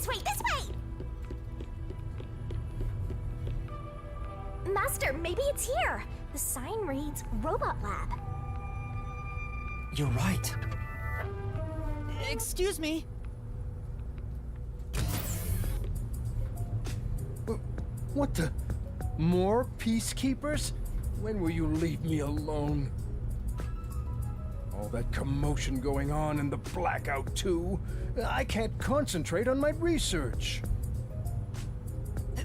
This way, this way! Master, maybe it's here. The sign reads Robot Lab. You're right. Excuse me. What the? More peacekeepers? When will you leave me alone? All that commotion going on and the blackout too. I can't concentrate on my research.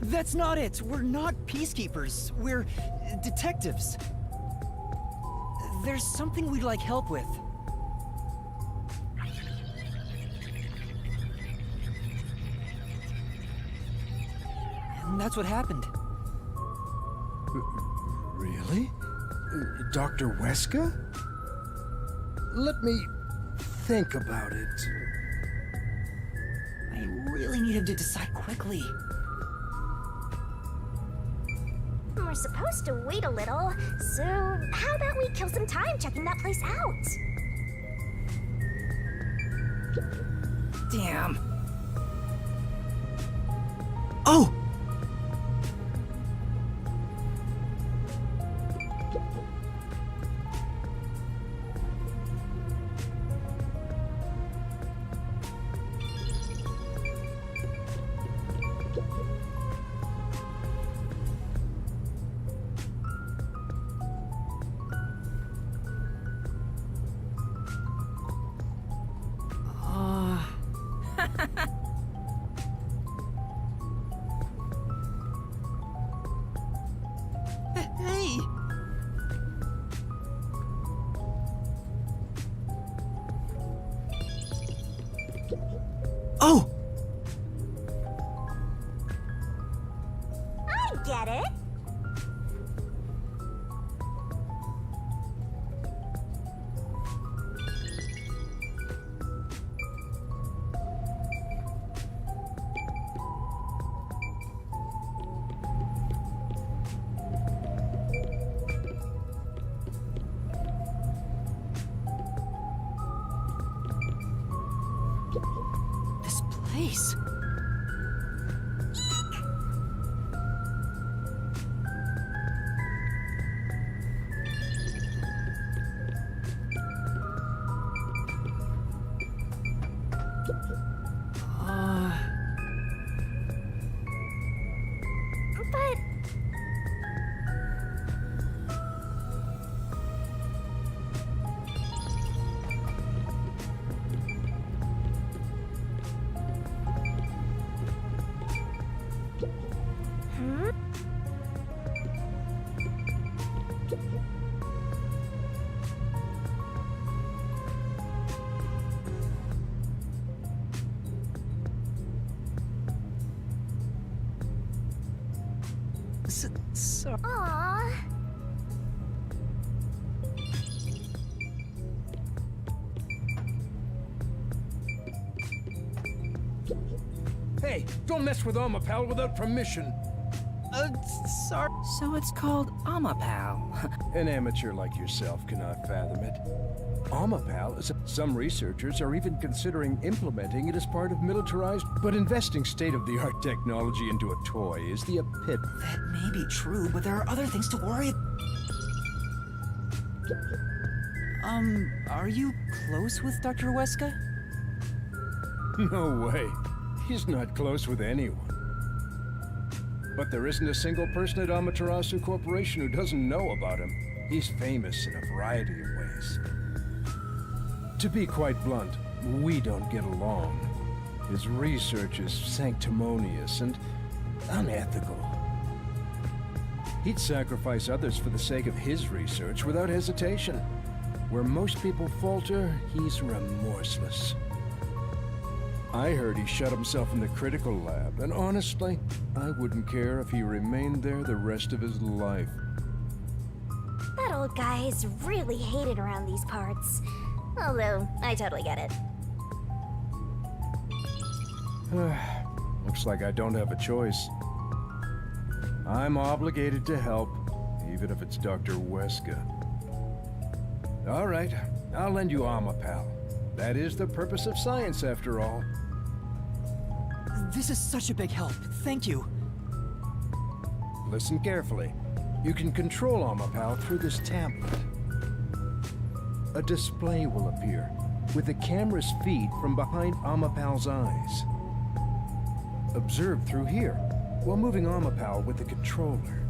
That's not it. We're not peacekeepers. We're detectives. There's something we'd like help with. And that's what happened. Really? Dr. Weska? Let me think about it. I really need him to decide quickly. We're supposed to wait a little, so how about we kill some time checking that place out? Damn. Oh! Hey! Oh! I get it. This place. But Sorry. Aww. Hey, don't mess with Alma, pal, without permission. Sorry. So it's called Amapal. An amateur like yourself cannot fathom it. Alma-Pal, some researchers are even considering implementing it as part of militarized, but investing state-of-the-art technology into a toy is the epitome. That may be true, but there are other things to worry. Are you close with Dr. Weska? No way. He's not close with anyone. But there isn't a single person at Amaterasu Corporation who doesn't know about him. He's famous in a variety of ways. To be quite blunt, we don't get along. His research is sanctimonious and unethical. He'd sacrifice others for the sake of his research without hesitation. Where most people falter, he's remorseless. I heard he shut himself in the critical lab, and honestly, I wouldn't care if he remained there the rest of his life. That old guy is really hated around these parts. Although, I totally get it. Looks like I don't have a choice. I'm obligated to help, even if it's Dr. Weska. All right, I'll lend you Alma, pal. That is the purpose of science, after all. This is such a big help. Thank you. Listen carefully. You can control Amapal through this tablet. A display will appear with the camera's feed from behind Amapal's eyes. Observe through here while moving Amapal with the controller.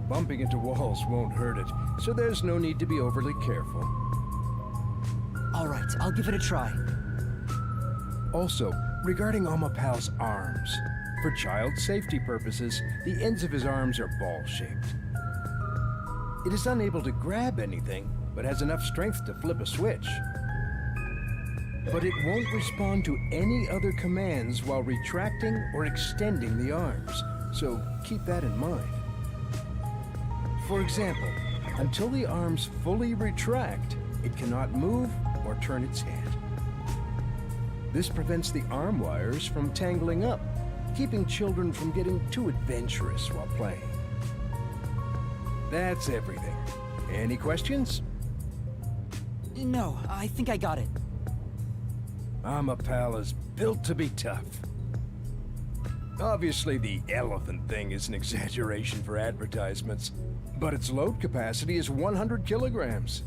Bumping into walls won't hurt it, so there's no need to be overly careful. All right, I'll give it a try. Also, regarding Amapal's arms, for child safety purposes, the ends of his arms are ball-shaped. It is unable to grab anything, but has enough strength to flip a switch. But it won't respond to any other commands while retracting or extending the arms, so keep that in mind. For example, until the arms fully retract, it cannot move or turn its head. This prevents the arm wires from tangling up, keeping children from getting too adventurous while playing. That's everything. Any questions? No, I think I got it. Amapal is built to be tough. Obviously, the elephant thing is an exaggeration for advertisements, but its load capacity is 100 kilograms.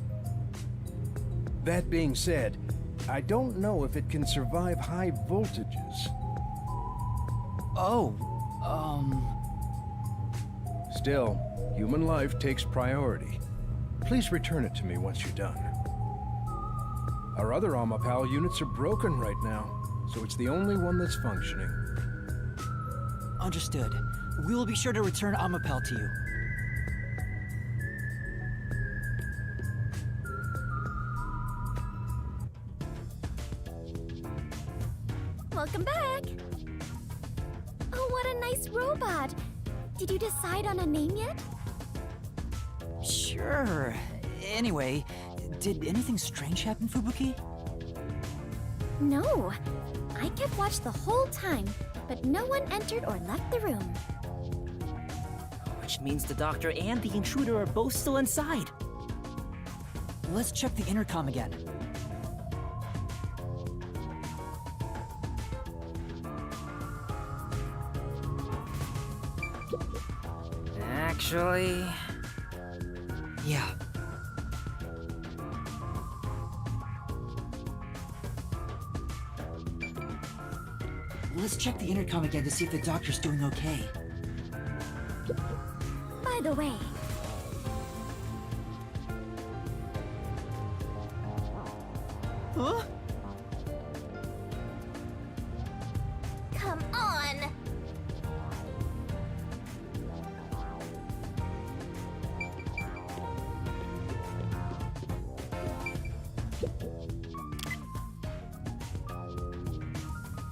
That being said, I don't know if it can survive high voltages. Oh, Still, human life takes priority. Please return it to me once you're done. Our other Amapal units are broken right now, so it's the only one that's functioning. Understood. We will be sure to return Amapal to you. Welcome back! Oh, what a nice robot! Did you decide on a name yet? Sure. Anyway, did anything strange happen, Fubuki? No. I kept watch the whole time, but no one entered or left the room. Which means the doctor and the intruder are both still inside. Let's check the intercom again. Actually... Yeah. Let's check the intercom again to see if the doctor's doing okay. By the way, Huh? come on!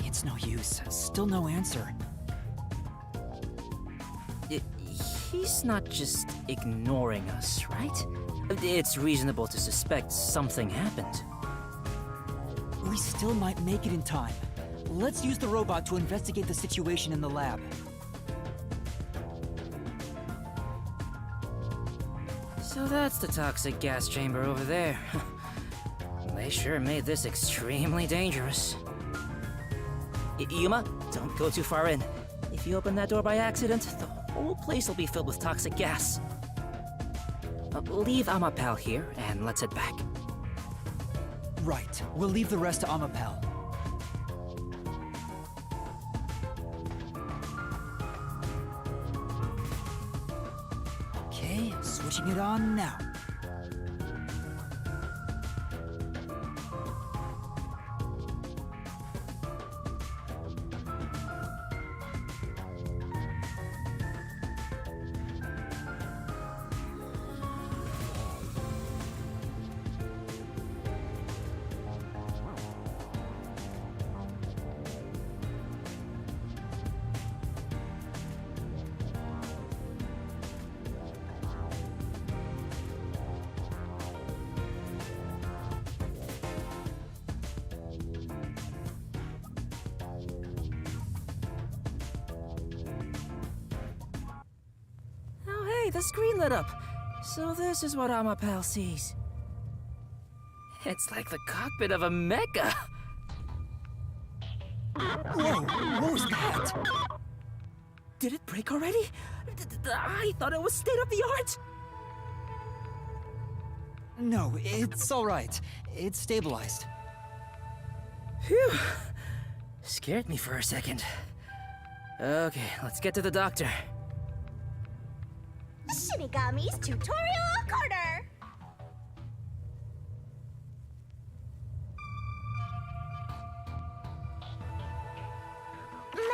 It's no use. Still no answer. He's not just ignoring us, right? It's reasonable to suspect something happened. We still might make it in time. Let's use the robot to investigate the situation in the lab. So that's the toxic gas chamber over there. They sure made this extremely dangerous. Yuma, don't go too far in. If you open that door by accident, the whole place will be filled with toxic gas. Leave Amapal here, and let's head back. Right. We'll leave the rest to Amapal. Okay, switching it on now. Hey, the screen lit up. So this is what Amapal sees. It's like the cockpit of a mecha. Whoa, what was that? Did it break already? I thought it was state of the art. No, it's all right. It's stabilized. Phew. Scared me for a second. Okay, let's get to the doctor. Shinigami's Tutorial Corner!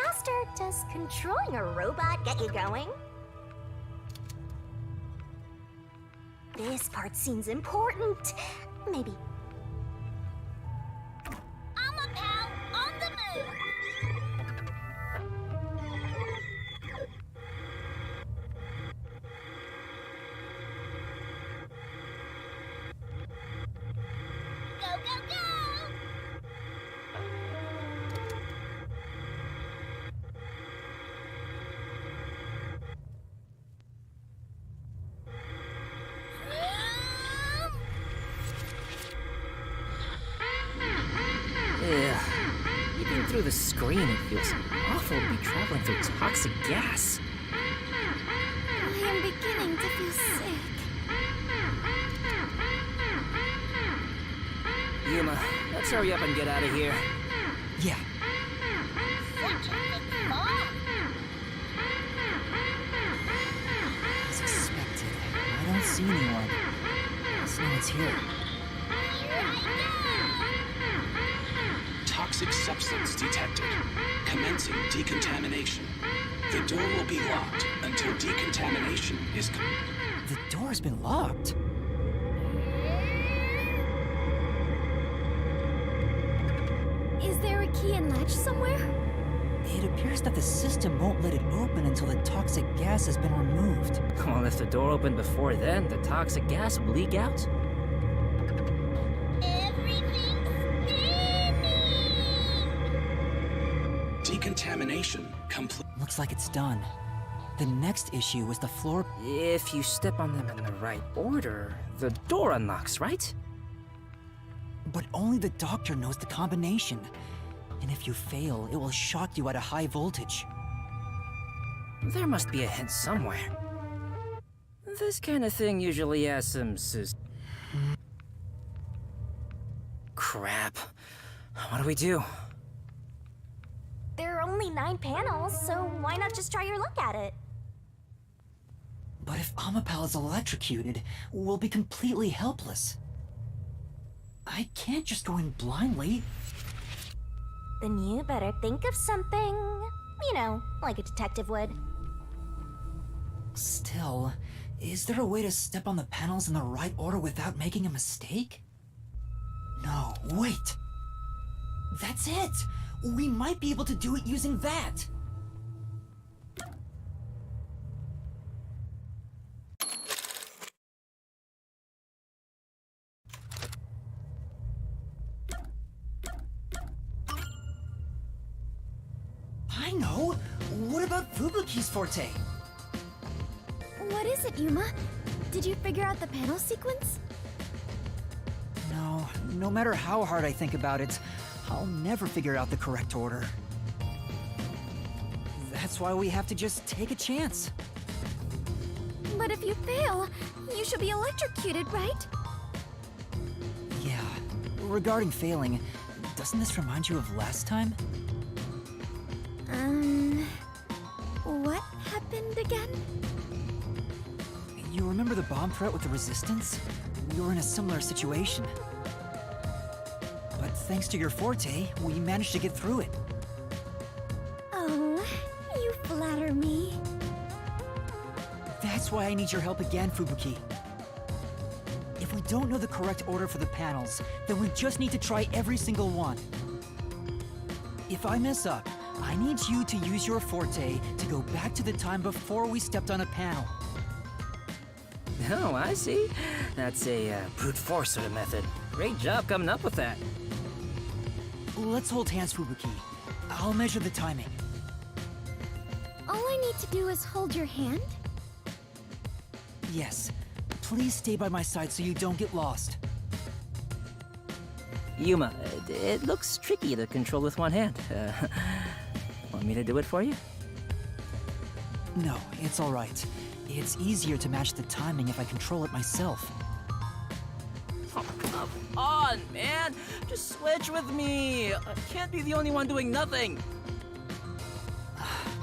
Master, does controlling a robot get you going? This part seems important. Maybe. I'm a pal on the move! Go, go, go! Yeah. Even through the screen, it feels awful to be traveling through toxic gas. I am beginning to feel sick. Yuma, let's hurry up and get out of here. Yeah. Such a thick fog. As expected. I don't see anyone. Guess no one's here. Here I Toxic substance detected. Commencing decontamination. The door will be locked until decontamination is The door's been locked. go! Is there a key and latch somewhere? It appears that the system won't let it open until the toxic gas has been removed. Well, if the door opened before then, the toxic gas would leak out. Everything's spinning! decontamination complete. Looks like it's done. The next issue was the floor. If you step on them in the right order, the door unlocks, right? But only the doctor knows the combination. And if you fail, it will shock you at a high voltage. There must be a hint somewhere. This kind of thing usually has some Crap. What do we do? There are only 9 panels, so why not just try your luck at it? But if Amapal is electrocuted, we'll be completely helpless. I can't just go in blindly. Then you better think of something, you know, like a detective would. Still, is there a way to step on the panels in the right order without making a mistake? No, wait. That's it! We might be able to do it using that! I know! What about Fubuki's forte? What is it, Yuma? Did you figure out the panel sequence? No, no matter how hard I think about it, I'll never figure out the correct order. That's why we have to just take a chance. But if you fail, you should be electrocuted, right? Yeah, regarding failing, doesn't this remind you of last time? What happened again? You remember the bomb threat with the Resistance? We were in a similar situation. But thanks to your forte, we managed to get through it. Oh, you flatter me. That's why I need your help again, Fubuki. If we don't know the correct order for the panels, then we just need to try every single one. If I mess up, I need you to use your forte to go back to the time before we stepped on a panel. Oh, I see. That's a brute force sort of method. Great job coming up with that. Let's hold hands, Fubuki. I'll measure the timing. All I need to do is hold your hand? Yes. Please stay by my side so you don't get lost. Yuma, it looks tricky to control with one hand. Want me to do it for you? No, it's all right. It's easier to match the timing if I control it myself. Oh, come on, man! Just switch with me! I can't be the only one doing nothing!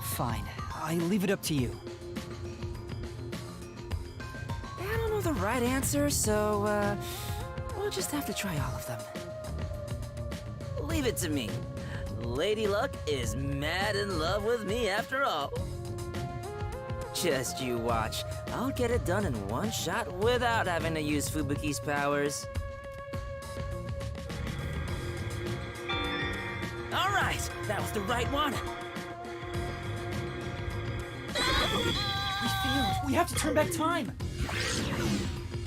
Fine. I leave it up to you. I don't know the right answer, so, we'll just have to try all of them. Leave it to me. Lady Luck is mad in love with me after all. Just you watch. I'll get it done in one shot without having to use Fubuki's powers. All right, that was the right one. We failed. We have to turn back time.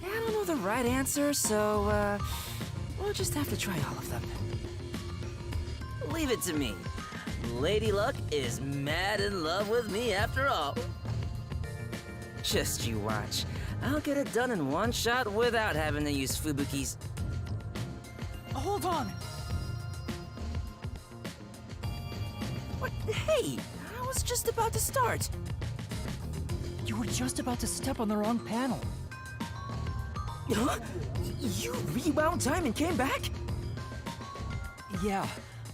I don't know the right answer, so, we'll just have to try all of them. Leave it to me. Lady Luck is mad in love with me after all. Just you watch. I'll get it done in one shot without having to use Fubuki's... Hold on. What? Hey, I was just about to start. You were just about to step on the wrong panel. Huh? You rewound time and came back? Yeah.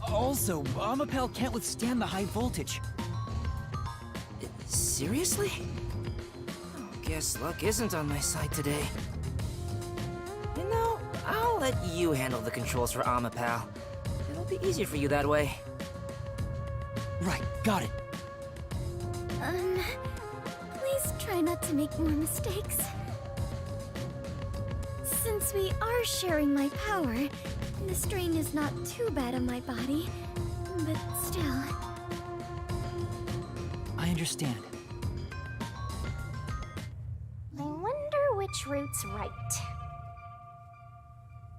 Also, Amapel can't withstand the high voltage. Seriously? Oh, guess luck isn't on my side today. You know, I'll let you handle the controls for Amapal. It'll be easier for you that way. Right, got it. Please try not to make more mistakes. Since we are sharing my power, the strain is not too bad on my body, but still. I understand. I wonder which route's right.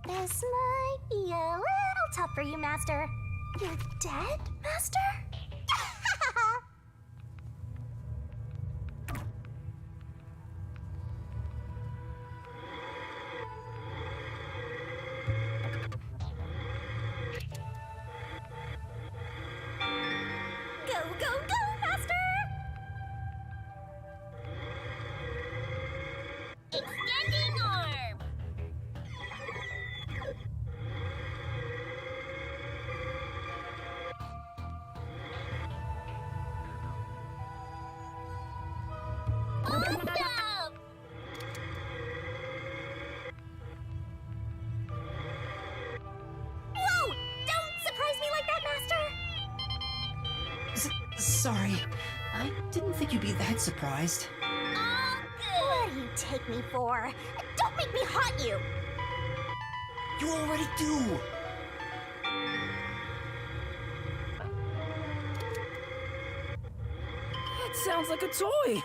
This might be a little tough for you, Master. You're dead, Master? Go, go, go, Master! Extending arm! Awesome! Whoa! Don't surprise me like that, Master! Sorry. I didn't think you'd be that surprised. All good. What do you take me for? Don't make me haunt you! You already do! That sounds like a toy.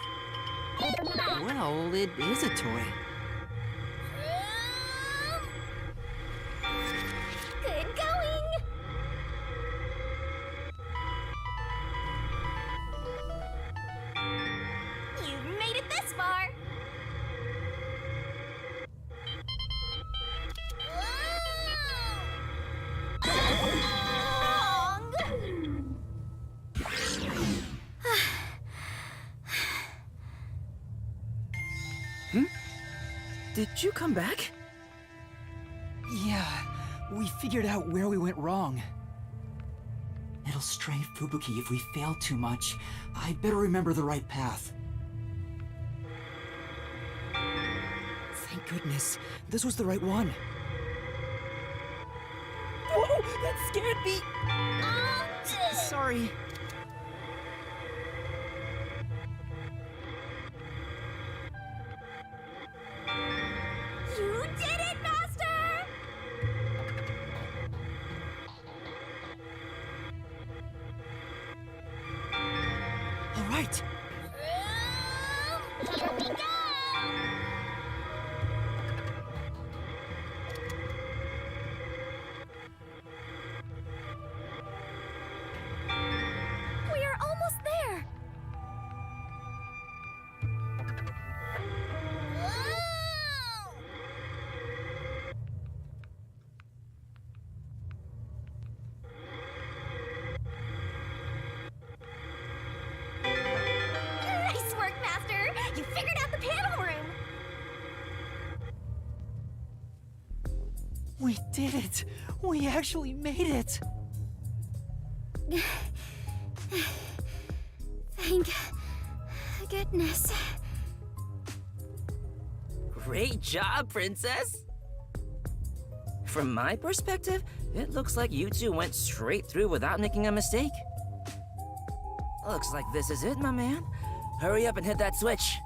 Well, it is a toy. Good going! You've made it this far! Wrong! Did you come back? Yeah, we figured out where we went wrong. It'll strain Fubuki if we fail too much. I'd better remember the right path. Thank goodness. This was the right one. Whoa, that scared me. All good! Sorry. You did it, Master! All right. Here we go! We are almost there! We did it! We actually made it! Thank goodness. Great job, Princess! From my perspective, it looks like you two went straight through without making a mistake. Looks like this is it, my man. Hurry up and hit that switch.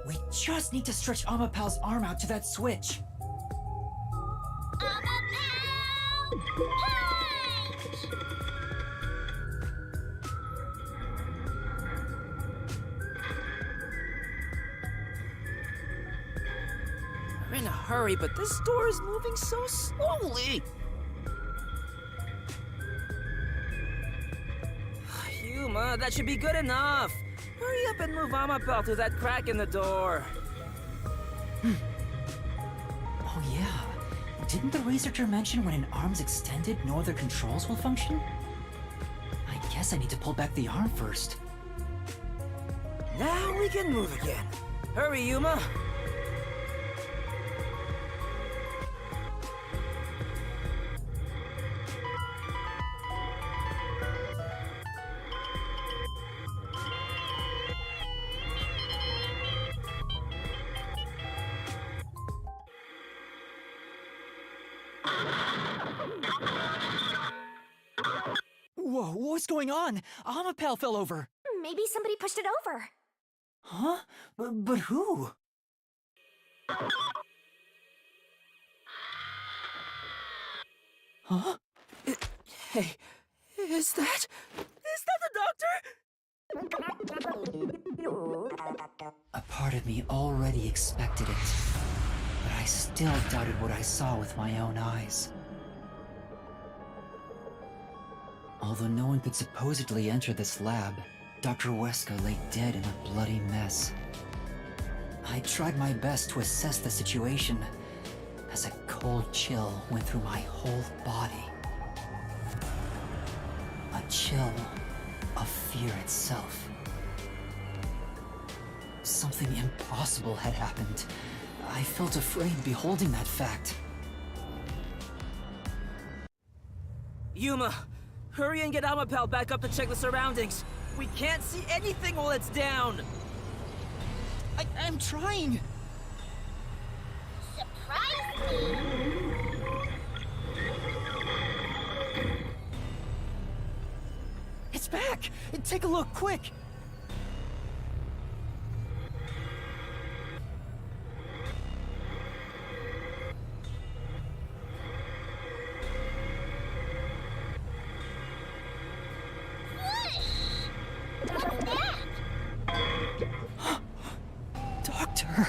We just need to stretch Amapal's arm out to that switch. We're in a hurry, but this door is moving so slowly. Yuma, that should be good enough. Hurry up and move Amapel through that crack in the door. Oh yeah. Didn't the researcher mention when an arm's extended, no other controls will function? I guess I need to pull back the arm first. Now we can move again. Hurry, Yuma. Whoa, what's going on? Amapal fell over. Maybe somebody pushed it over. Huh? But who? Huh? Hey, is that the doctor? A part of me already expected it, but I still doubted what I saw with my own eyes. Although no one could supposedly enter this lab, Dr. Weska lay dead in a bloody mess. I tried my best to assess the situation as a cold chill went through my whole body. A chill of fear itself. Something impossible had happened. I felt afraid beholding that fact. Yuma, hurry and get Amapel back up to check the surroundings. We can't see anything while it's down. I'm trying! Surprise me! It's back! Take a look, quick! Doctor!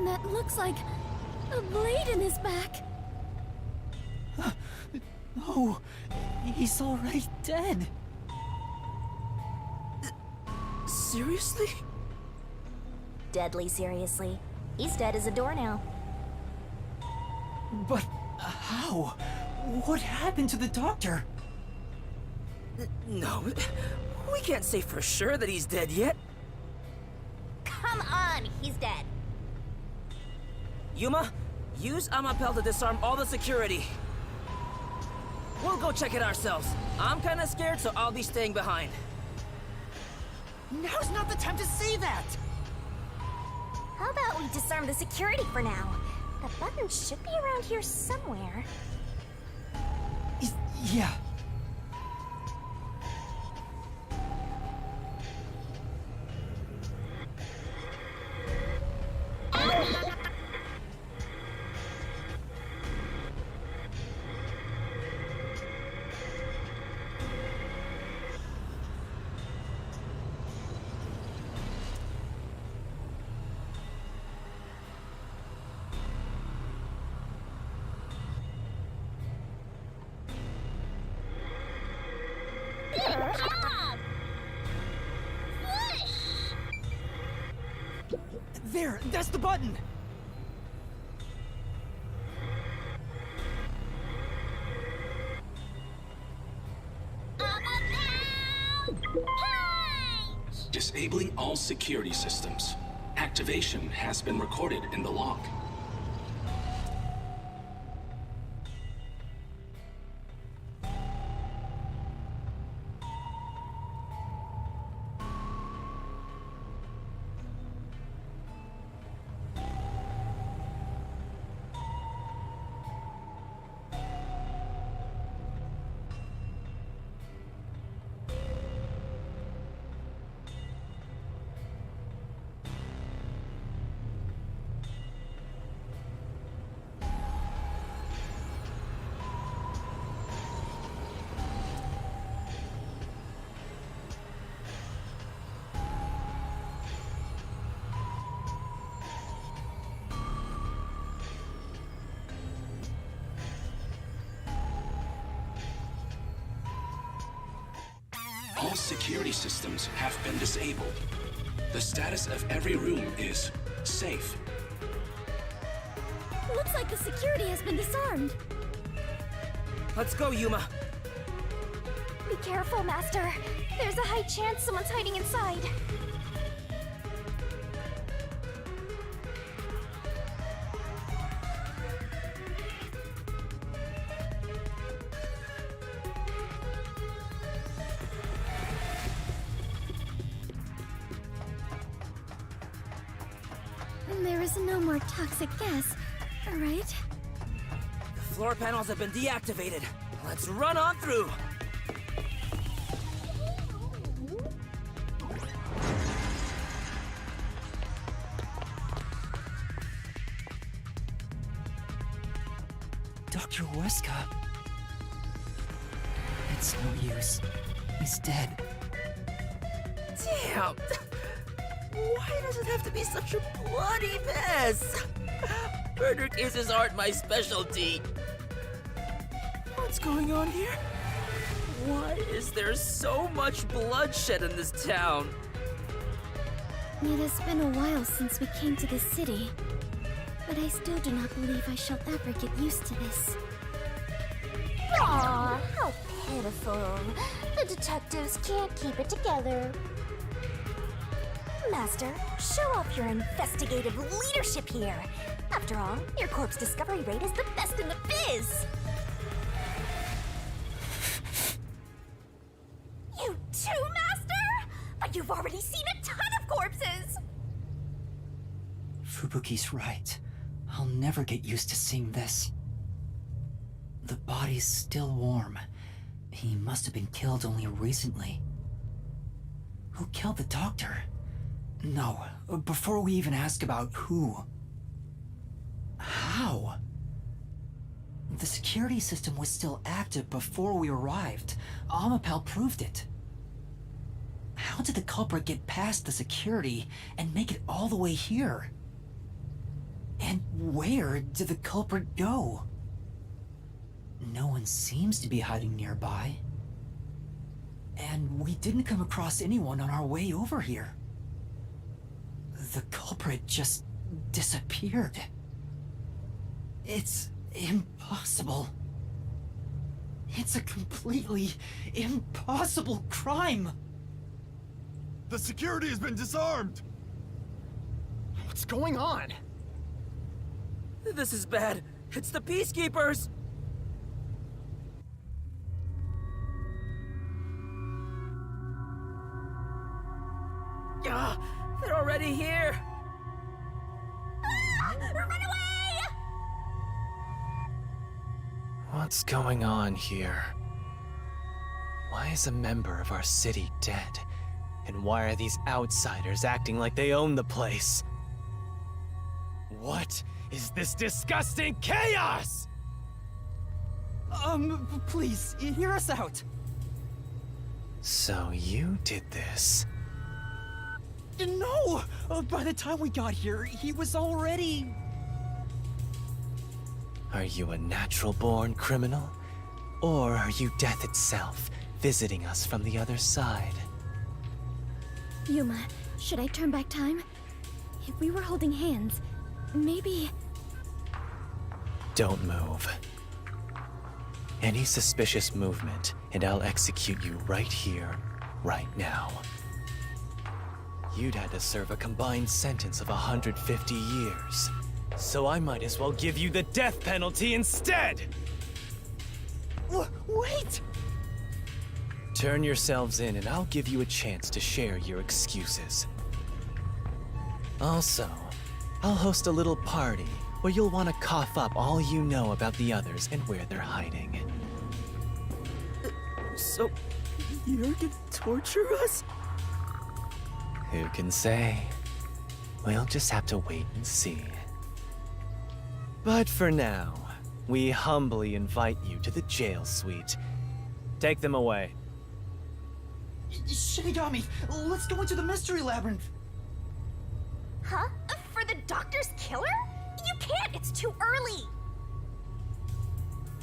That looks like a blade in his back. No, he's already dead. Seriously? Deadly seriously. He's dead as a doornail. But how? What happened to the doctor? No, we can't say for sure that he's dead yet. Come on, he's dead. Yuma, use Amapel to disarm all the security. We'll go check it ourselves. I'm kinda scared, so I'll be staying behind. Now's not the time to say that! How about we disarm the security for now? The button should be around here somewhere. Yeah. There, that's the button! Disabling all security systems. Activation has been recorded in the log. All security systems have been disabled. The status of every room is safe. Looks like the security has been disarmed. Let's go, Yuma. Be careful, Master. There's a high chance someone's hiding inside. There is no more toxic gas, right? The floor panels have been deactivated. Let's run on through. Dr. Weska. It's no use. He's dead. Damn! Why does it have to be such a bloody mess? Murder cases aren't my specialty. What's going on here? Why is there so much bloodshed in this town? It has been a while since we came to this city, but I still do not believe I shall ever get used to this. Aw, how pitiful. The detectives can't keep it together. Master, show off your investigative leadership here. After all, your corpse discovery rate is the best in the biz. You too, Master? But you've already seen a ton of corpses! Fubuki's right. I'll never get used to seeing this. The body's still warm. He must have been killed only recently. Who killed the doctor? No, before we even ask about who. How? The security system was still active before we arrived. Amapel proved it. How did the culprit get past the security and make it all the way here? And where did the culprit go? No one seems to be hiding nearby. And we didn't come across anyone on our way over here. The culprit just disappeared. It's impossible. It's a completely impossible crime. The security has been disarmed! What's going on? This is bad. It's the Peacekeepers! Ah, they're already here! Run away! What's going on here? Why is a member of our city dead? And why are these outsiders acting like they own the place? What is this disgusting chaos? Please, hear us out. So you did this? No! By the time we got here, he was already... Are you a natural-born criminal? Or are you death itself, visiting us from the other side? Yuma, should I turn back time? If we were holding hands, maybe... Don't move. Any suspicious movement, and I'll execute you right here, right now. You'd had to serve a combined sentence of 150 years. So I might as well give you the death penalty instead! Wait! Turn yourselves in and I'll give you a chance to share your excuses. Also, I'll host a little party where you'll want to cough up all you know about the others and where they're hiding. So, you're gonna torture us? Who can say? We'll just have to wait and see. But for now, we humbly invite you to the jail suite. Take them away. Shinigami, let's go into the mystery labyrinth. Huh? For the doctor's killer? You can't, it's too early!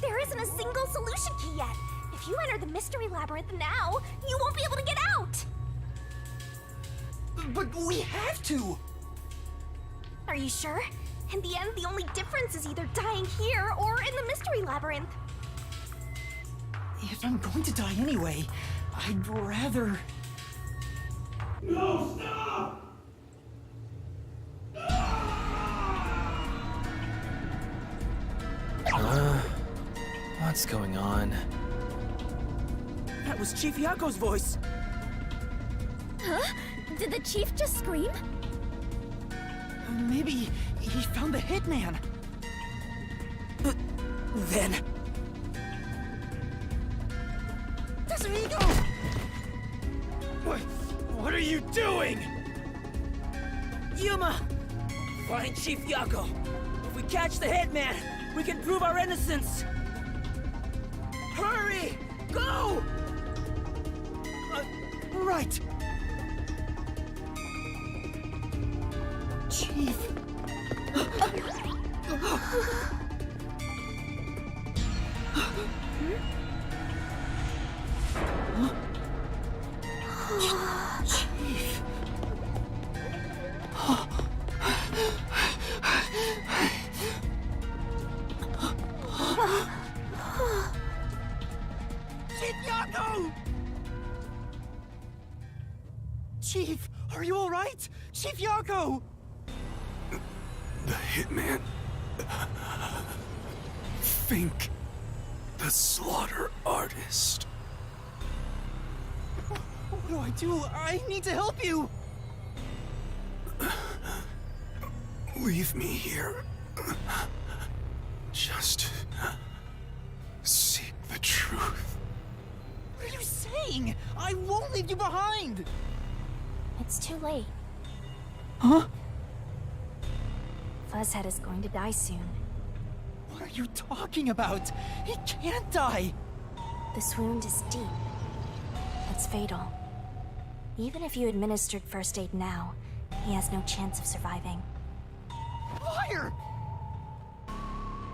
There isn't a single solution key yet. If If you enter the mystery labyrinth now, you won't be able to get out! But we have to! Are you sure? In the end, the only difference is either dying here or in the mystery labyrinth. If I'm going to die anyway, I'd rather... No, stop! What's going on? That was Chief Yako's voice. Huh? Did the chief just scream? Maybe he found the hitman. Then... What are you doing? Yuma! Find Chief Yako. If we catch the hitman, we can prove our innocence. Hurry! Go! Right. Chief. Chief. Chief Yako! Chief, are you all right? Chief Yako! The hitman. Think. The slaughter artist. What do I do? I need to help you! Leave me here. Just seek the truth. What are you saying? I won't leave you behind! It's too late. Huh? Fuzzhead is going to die soon. What are you talking about? He can't die! This wound is deep. It's fatal. Even if you administered first aid now, he has no chance of surviving. Liar!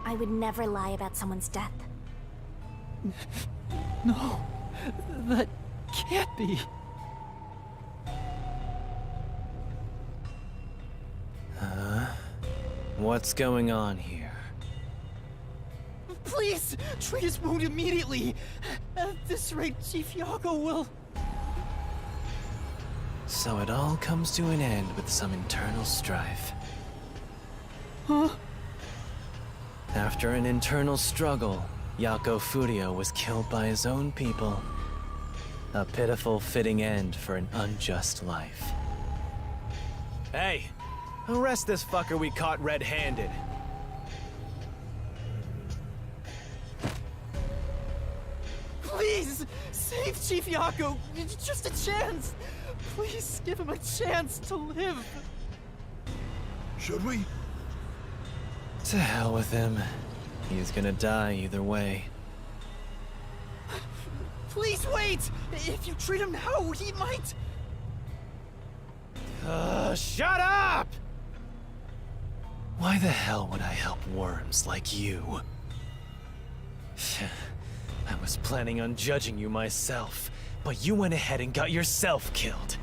I would never lie about someone's death. No, that can't be. What's going on here? Please, treat his wound immediately. At this rate, Chief Yako will... So it all comes to an end with some internal strife. Huh? After an internal struggle, Yako Furio was killed by his own people. A pitiful, fitting end for an unjust life. Hey! Arrest this fucker we caught red-handed. Please, save Chief Yako. It's just a chance. Please give him a chance to live. Should we? To hell with him. He's gonna die either way. Please wait! If you treat him now, he might... Shut up! Why the hell would I help worms like you? I was planning on judging you myself, but you went ahead and got yourself killed.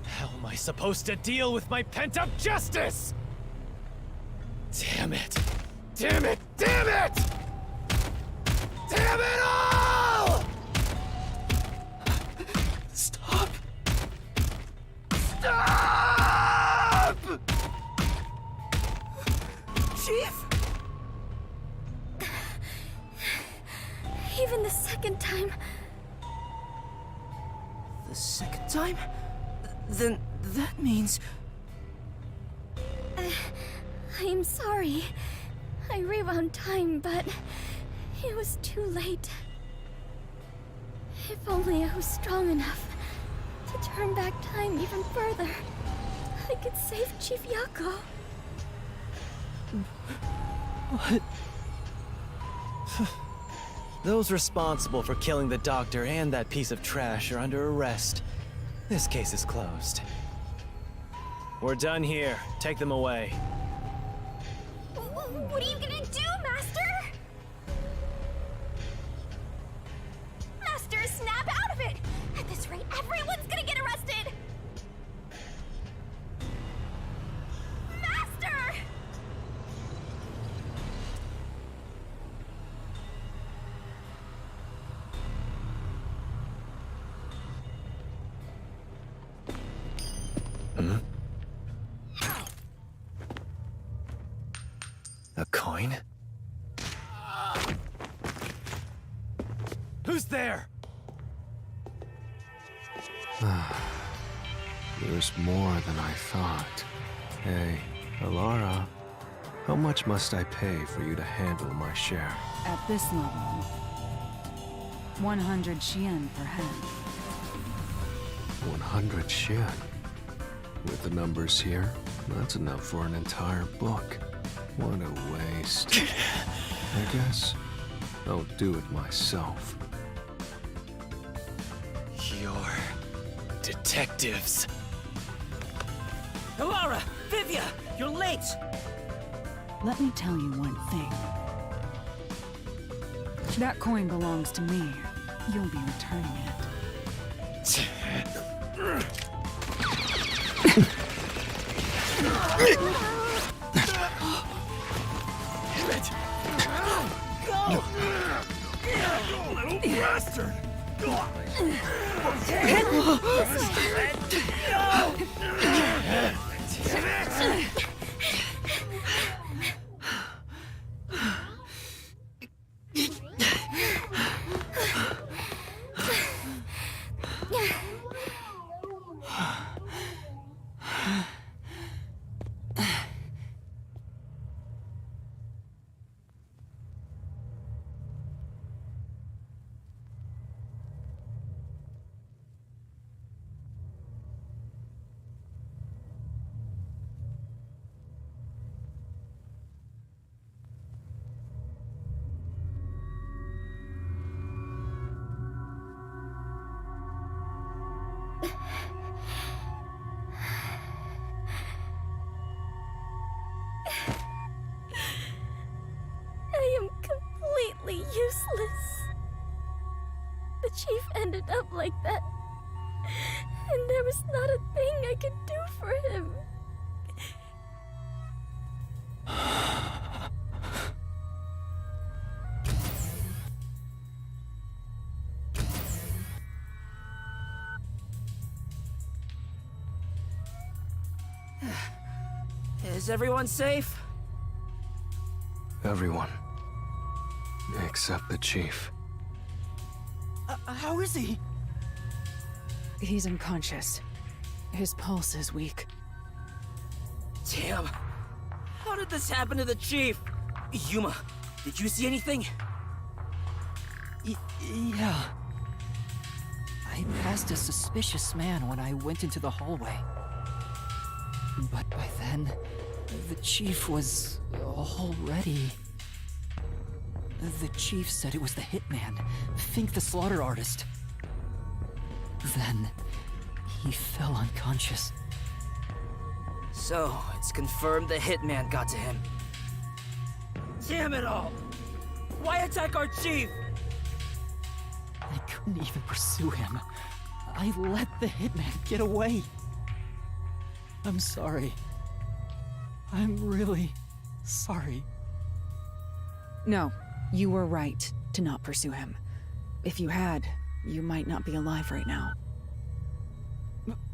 How am I supposed to deal with my pent-up justice? Damn it! Damn it! Damn it! Damn it all! Stop! Stop! Chief? Even the second time. The second time? Then that means... I am sorry. I rewound time, but it was too late. If only I was strong enough to turn back time even further, I could save Chief Yako. What? Those responsible for killing the doctor and that piece of trash are under arrest. This case is closed. We're done here. Take them away. What are you gonna do, Master? A coin? Who's there? There's more than I thought. Hey, Alara, how much must I pay for you to handle my share? At this level, 100 Xian per hand. 100 Xian. With the numbers here, that's enough for an entire book. What a waste. I guess I'll do it myself. Your detectives. Alara! Vivia! You're late! Let me tell you one thing. That coin belongs to me. You'll be returning it. Go! Little bastard! I am completely useless. The chief ended up like that, and there was not a thing I could do for him. Is everyone safe? Everyone. Except the chief. How is he? He's unconscious. His pulse is weak. Damn. How did this happen to the chief? Yuma, did you see anything? Yeah. I passed a suspicious man when I went into the hallway. But by then, the chief was already... The chief said it was the hitman, Fink the slaughter artist. Then, he fell unconscious. So, it's confirmed the hitman got to him. Damn it all! Why attack our chief? I couldn't even pursue him. I let the hitman get away. I'm sorry. I'm really sorry. No, you were right to not pursue him. If you had, you might not be alive right now.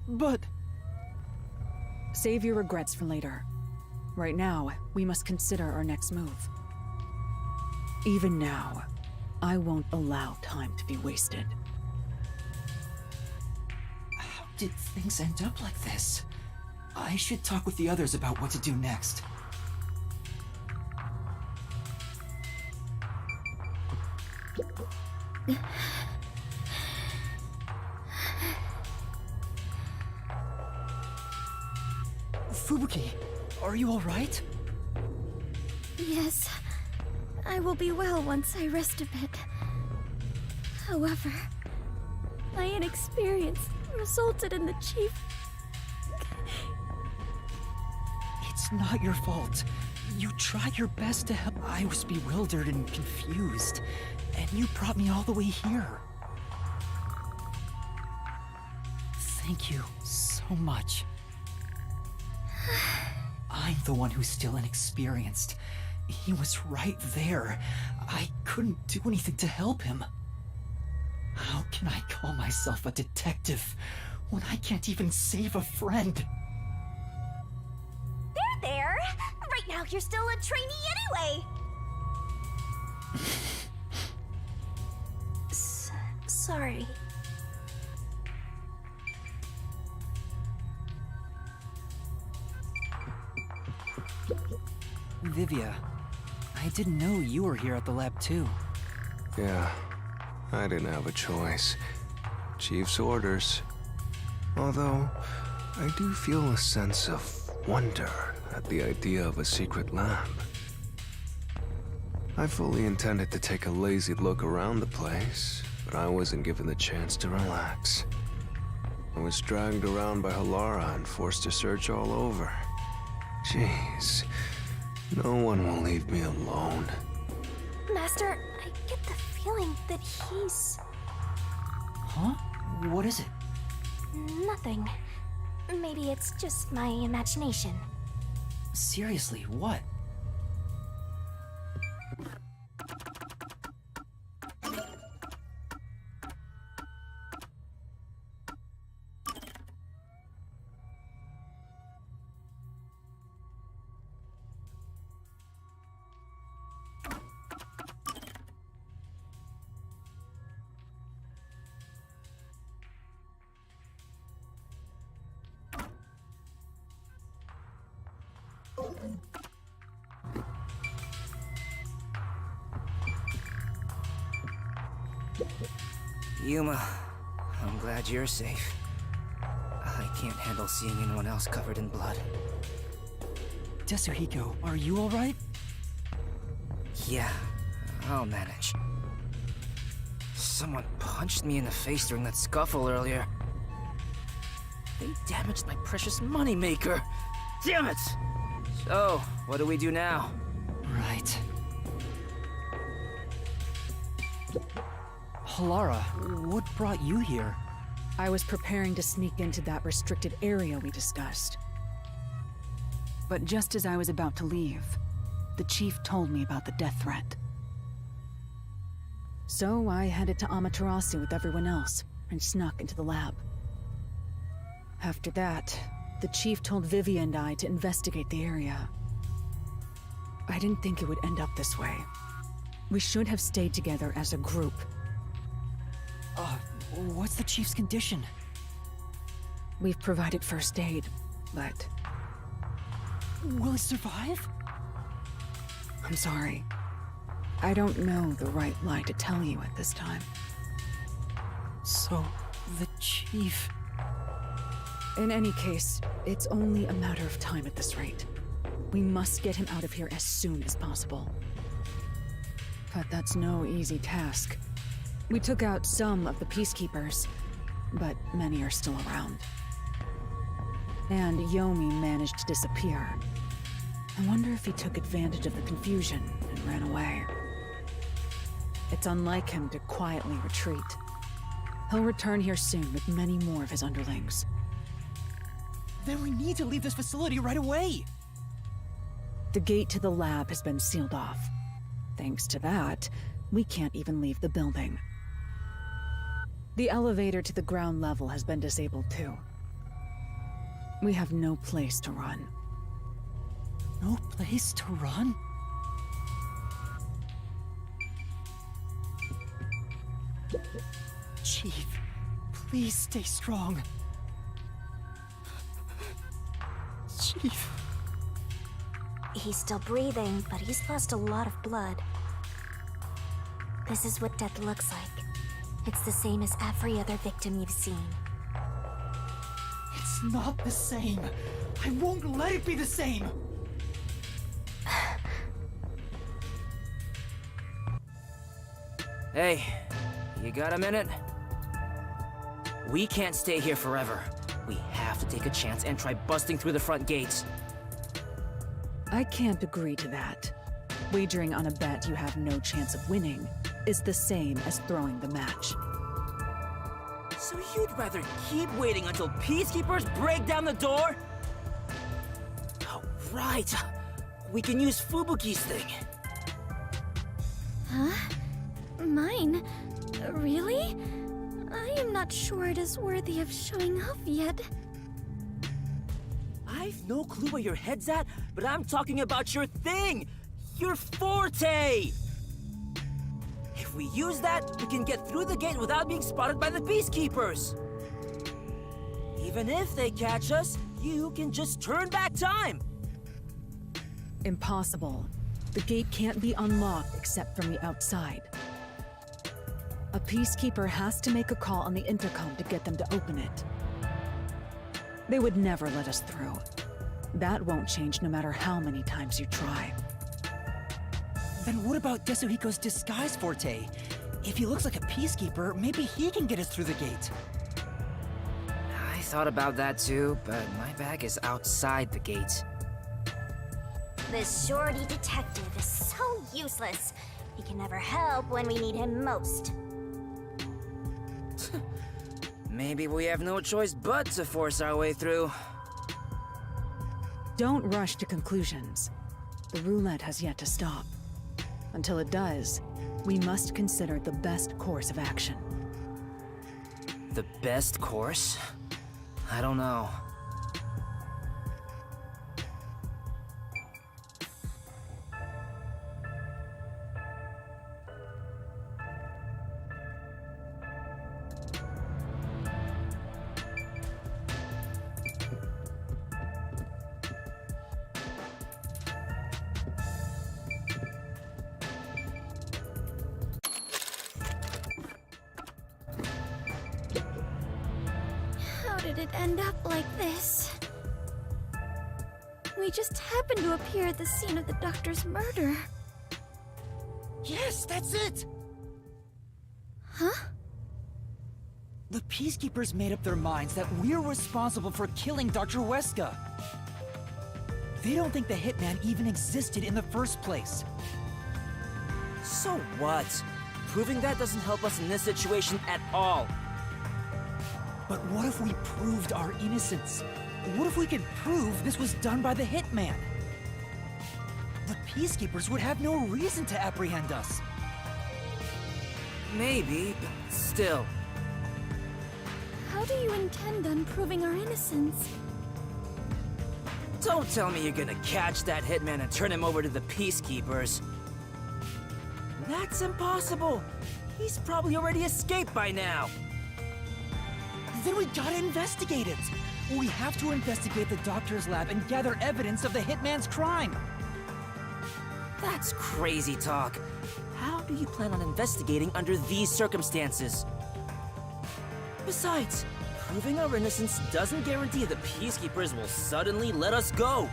But... Save your regrets for later. Right now, we must consider our next move. Even now, I won't allow time to be wasted. How did things end up like this? I should talk with the others about what to do next. Fubuki, are you all right? Yes, I will be well once I rest a bit. However, my inexperience resulted in the chief. It's not your fault. You tried your best to help. I was bewildered and confused, and you brought me all the way here. Thank you so much. I'm the one who's still inexperienced. He was right there. I couldn't do anything to help him. How can I call myself a detective when I can't even save a friend? There! Right now, out you're still a trainee anyway! Sorry. Vivia, I didn't know you were here at the lab too. Yeah, I didn't have a choice. Chief's orders. Although, I do feel a sense of wonder at the idea of a secret lab. I fully intended to take a lazy look around the place, but I wasn't given the chance to relax. I was dragged around by Halara and forced to search all over. Jeez, no one will leave me alone. Master, I get the feeling that he's... Huh? What is it? Nothing. Maybe it's just my imagination. Seriously, what? Yuma, I'm glad you're safe. I can't handle seeing anyone else covered in blood. Tetsuhiko, are you alright? Yeah, I'll manage. Someone punched me in the face during that scuffle earlier. They damaged my precious moneymaker. Damn it! So, what do we do now? Right. Halara, what brought you here? I was preparing to sneak into that restricted area we discussed. But just as I was about to leave, the chief told me about the death threat. So I headed to Amaterasu with everyone else and snuck into the lab. After that, the chief told Vivia and I to investigate the area. I didn't think it would end up this way. We should have stayed together as a group. What's the chief's condition? We've provided first aid, but... Will he survive? I'm sorry. I don't know the right lie to tell you at this time. So, the chief... In any case, it's only a matter of time at this rate. We must get him out of here as soon as possible. But that's no easy task. We took out some of the peacekeepers, but many are still around. And Yomi managed to disappear. I wonder if he took advantage of the confusion and ran away. It's unlike him to quietly retreat. He'll return here soon with many more of his underlings. Then we need to leave this facility right away! The gate to the lab has been sealed off. Thanks to that, we can't even leave the building. The elevator to the ground level has been disabled too. We have no place to run. No place to run? Chief, please stay strong. Chief. He's still breathing, but he's lost a lot of blood. This is what death looks like. It's the same as every other victim you've seen. It's not the same. I won't let it be the same. Hey, you got a minute? We can't stay here forever. We have to take a chance and try busting through the front gates. I can't agree to that. Wagering on a bet you have no chance of winning is the same as throwing the match. So you'd rather keep waiting until peacekeepers break down the door? Oh, right. We can use Fubuki's thing. Huh? Mine? Really? I am not sure it is worthy of showing off yet. I I've no clue where your head's at, but I'm talking about your thing! Your forte! If we use that, we can get through the gate without being spotted by the Peacekeepers! Even if they catch us, you can just turn back time! Impossible. The gate can't be unlocked except from the outside. A Peacekeeper has to make a call on the intercom to get them to open it. They would never let us through. That won't change no matter how many times you try. Then what about Desuhiko's disguise forte? If he looks like a Peacekeeper, maybe he can get us through the gate. I thought about that too, but my bag is outside the gate. This shorty detective is so useless. He can never help when we need him most. Maybe we have no choice but to force our way through. Don't rush to conclusions. The roulette has yet to stop. Until it does, we must consider the best course of action. The best course? I don't know. How did it end up like this? We just happened to appear at the scene of the doctor's murder. Yes, that's it! Huh? The Peacekeepers made up their minds that we're responsible for killing Dr. Weska. They don't think the Hitman even existed in the first place. So what? Proving that doesn't help us in this situation at all. But what if we proved our innocence? What if we could prove this was done by the Hitman? The Peacekeepers would have no reason to apprehend us. Maybe, but still. How do you intend on proving our innocence? Don't tell me you're gonna catch that hitman and turn him over to the Peacekeepers. That's impossible. He's probably already escaped by now. Then we gotta investigate it. We have to investigate the doctor's lab and gather evidence of the Hitman's crime. That's crazy talk. How do you plan on investigating under these circumstances? Besides, proving our innocence doesn't guarantee the Peacekeepers will suddenly let us go.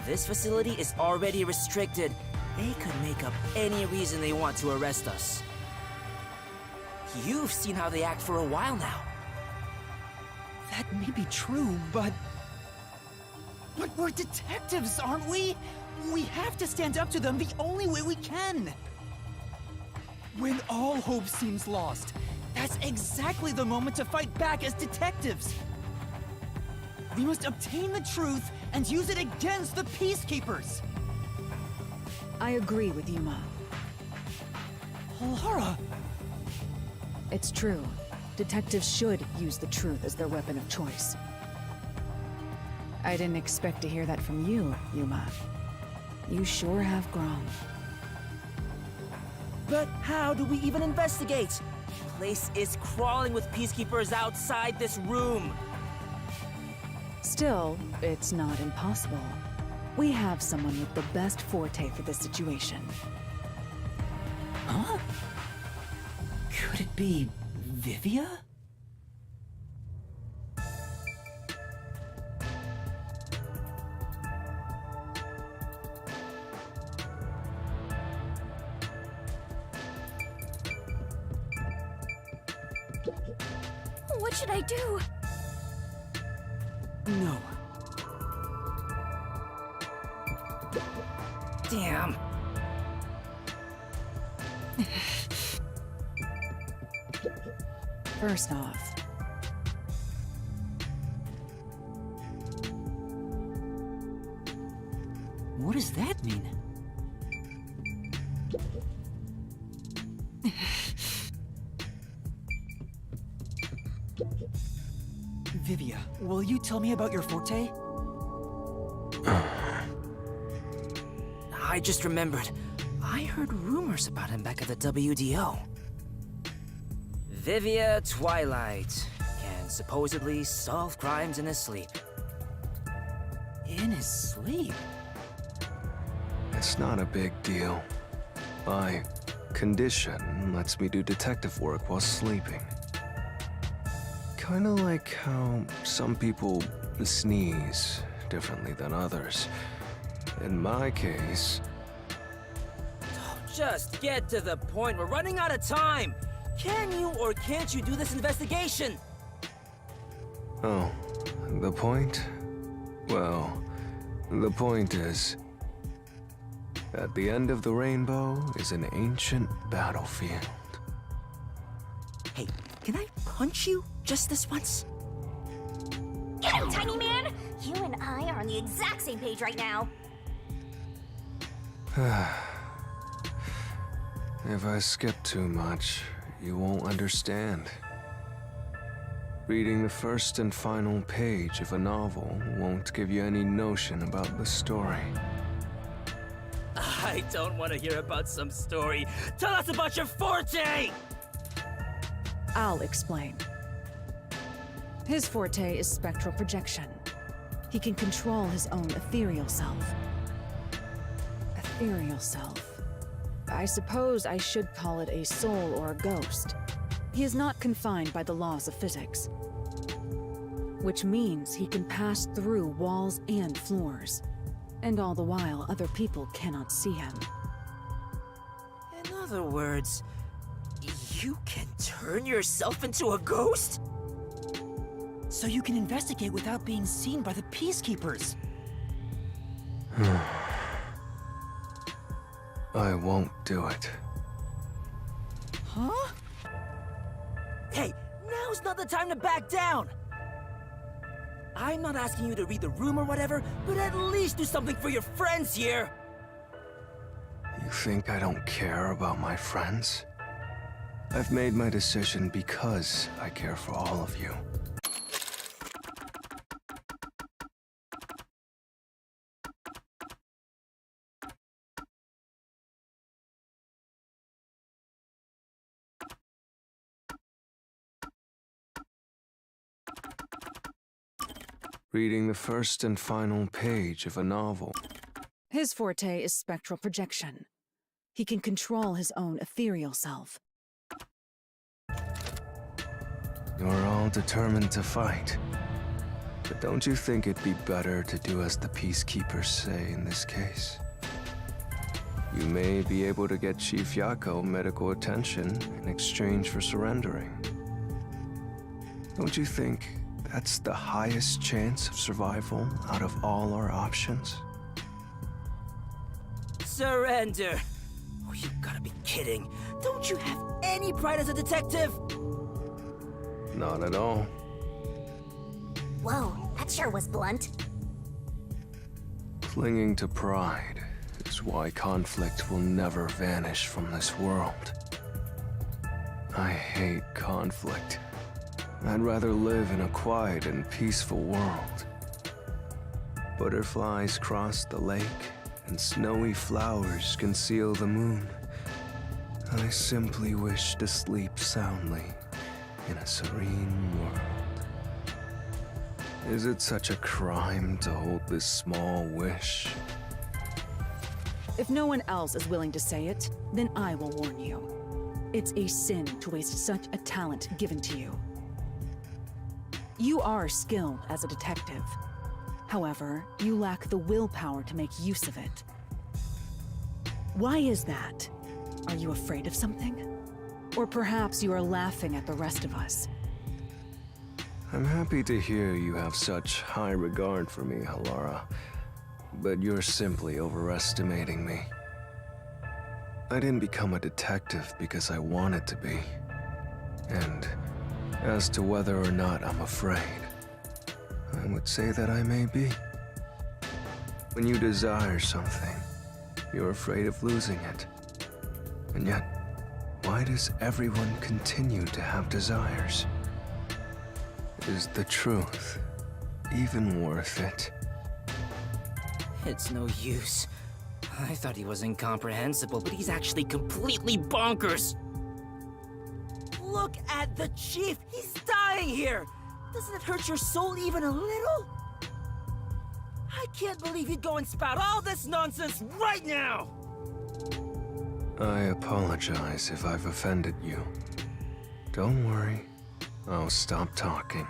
This facility is already restricted. They could make up any reason they want to arrest us. You've seen how they act for a while now. That may be true, but we're detectives, aren't we? We have to stand up to them the only way we can. When all hope seems lost, that's exactly the moment to fight back as detectives. We must obtain the truth and use it against the Peacekeepers. I agree with Yuma. Lara! It's true. Detectives should use the truth as their weapon of choice. I didn't expect to hear that from you, Yuma. You sure have grown. But how do we even investigate? The place is crawling with Peacekeepers outside this room. Still, it's not impossible. We have someone with the best forte for this situation. Huh? Could it be Vivia? What should I do? No. Damn. First off, what does that mean? Vivia. will you tell me about your forte? I just remembered. I heard rumors about him back at the WDO. Vivia Twilight can supposedly solve crimes in his sleep. In his sleep? It's not a big deal. My condition lets me do detective work while sleeping. Kinda like how some people sneeze differently than others. In my case... Just get to the point. We're running out of time. Can you or can't you do this investigation? Oh, the point? Well, the point is... at the end of the rainbow is an ancient battlefield. Hey, can I punch you just this once? Get him, tiny man! You and I are on the exact same page right now. If I skip too much, you won't understand. Reading the first and final page of a novel won't give you any notion about the story. I don't want to hear about some story. Tell us about your forte! I'll explain. His forte is spectral projection. He can control his own ethereal self. Ethereal self. I suppose I should call it a soul or a ghost. He is not confined by the laws of physics, which means he can pass through walls and floors, and all the while other people cannot see him. In other words, you can turn yourself into a ghost? So you can investigate without being seen by the Peacekeepers. I won't do it. Huh? Hey, now's not the time to back down! I'm not asking you to read the room or whatever, but at least do something for your friends here! You think I don't care about my friends? I've made my decision because I care for all of you. Reading the first and final page of a novel. His forte is spectral projection. He can control his own ethereal self. You're all determined to fight. But don't you think it'd be better to do as the Peacekeepers say in this case? You may be able to get Chief Yako medical attention in exchange for surrendering. Don't you think that's the highest chance of survival out of all our options? Surrender? Oh, you gotta be kidding. Don't you have any pride as a detective? Not at all. Whoa, that sure was blunt. Clinging to pride is why conflict will never vanish from this world. I hate conflict. I'd rather live in a quiet and peaceful world. Butterflies cross the lake, and snowy flowers conceal the moon. I simply wish to sleep soundly in a serene world. Is it such a crime to hold this small wish? If no one else is willing to say it, then I will warn you. It's a sin to waste such a talent given to you. You are skilled as a detective. However, you lack the willpower to make use of it. Why is that? Are you afraid of something? Or perhaps you are laughing at the rest of us. I'm happy to hear you have such high regard for me, Halara. But you're simply overestimating me. I didn't become a detective because I wanted to be. And as to whether or not I'm afraid, I would say that I may be. When you desire something, you're afraid of losing it. And yet, why does everyone continue to have desires? Is the truth even worth it? It's no use. I thought he was incomprehensible, but he's actually completely bonkers. Look at the chief! He's dying here! Doesn't it hurt your soul even a little? I can't believe you'd go and spout all this nonsense right now! I apologize if I've offended you. Don't worry, I'll stop talking.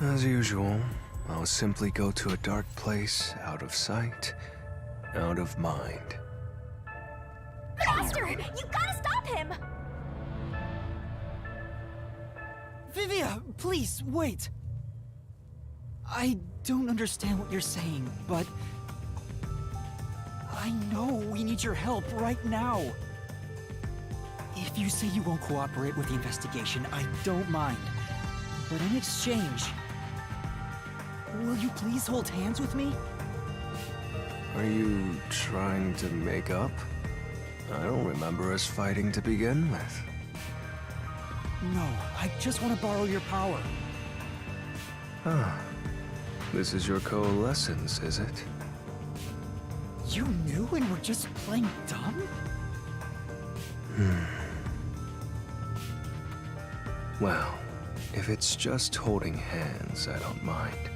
As usual, I'll simply go to a dark place, out of sight, out of mind. Master, you gotta stop him! Vivia, please, wait! I don't understand what you're saying, but... I know we need your help right now. If you say you won't cooperate with the investigation, I don't mind. But in exchange, will you please hold hands with me? Are you trying to make up? I don't remember us fighting to begin with. No, I just want to borrow your power. Ah, this is your coalescence, is it? You knew and were just playing dumb? Well, if it's just holding hands, I don't mind.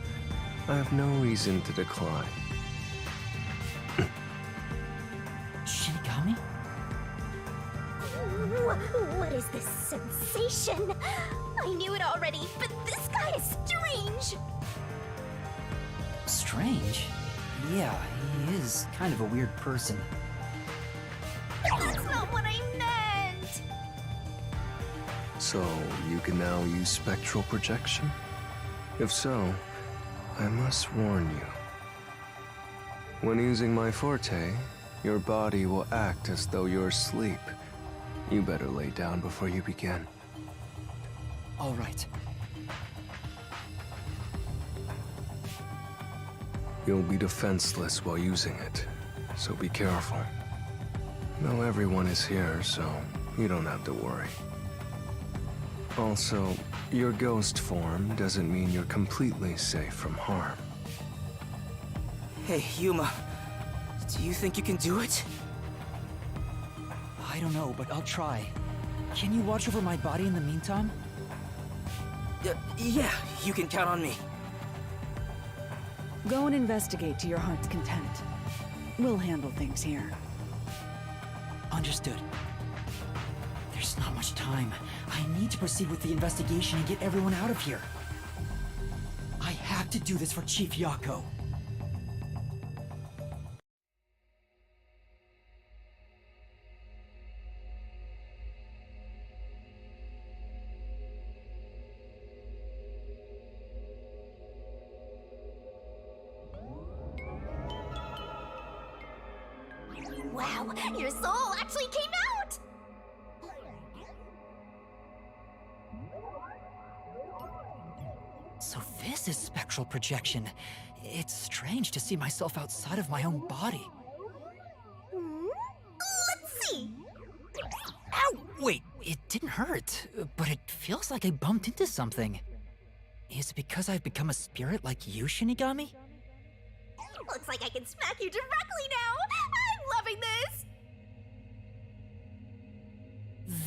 I have no reason to decline. Shinigami? What is this sensation? I knew it already, but this guy is strange! Strange? Yeah, he is kind of a weird person. That's not what I meant! So, you can now use spectral projection? If so, I must warn you. When using my forte, your body will act as though you're asleep. You better lay down before you begin. All right. You'll be defenseless while using it, so be careful. Though everyone is here, so you don't have to worry. Also, your ghost form doesn't mean you're completely safe from harm. Hey, Yuma. Do you think you can do it? I don't know, but I'll try. Can you watch over my body in the meantime? Yeah, you can count on me. Go and investigate to your heart's content. We'll handle things here. Understood. There's not much time. I need to proceed with the investigation and get everyone out of here. I have to do this for Chief Yako. Wow, your soul actually came out! So this is spectral projection. It's strange to see myself outside of my own body. Let's see! Ow! Wait, it didn't hurt, but it feels like I bumped into something. Is it because I've become a spirit like you, Shinigami? Looks like I can smack you directly now! I'm loving this!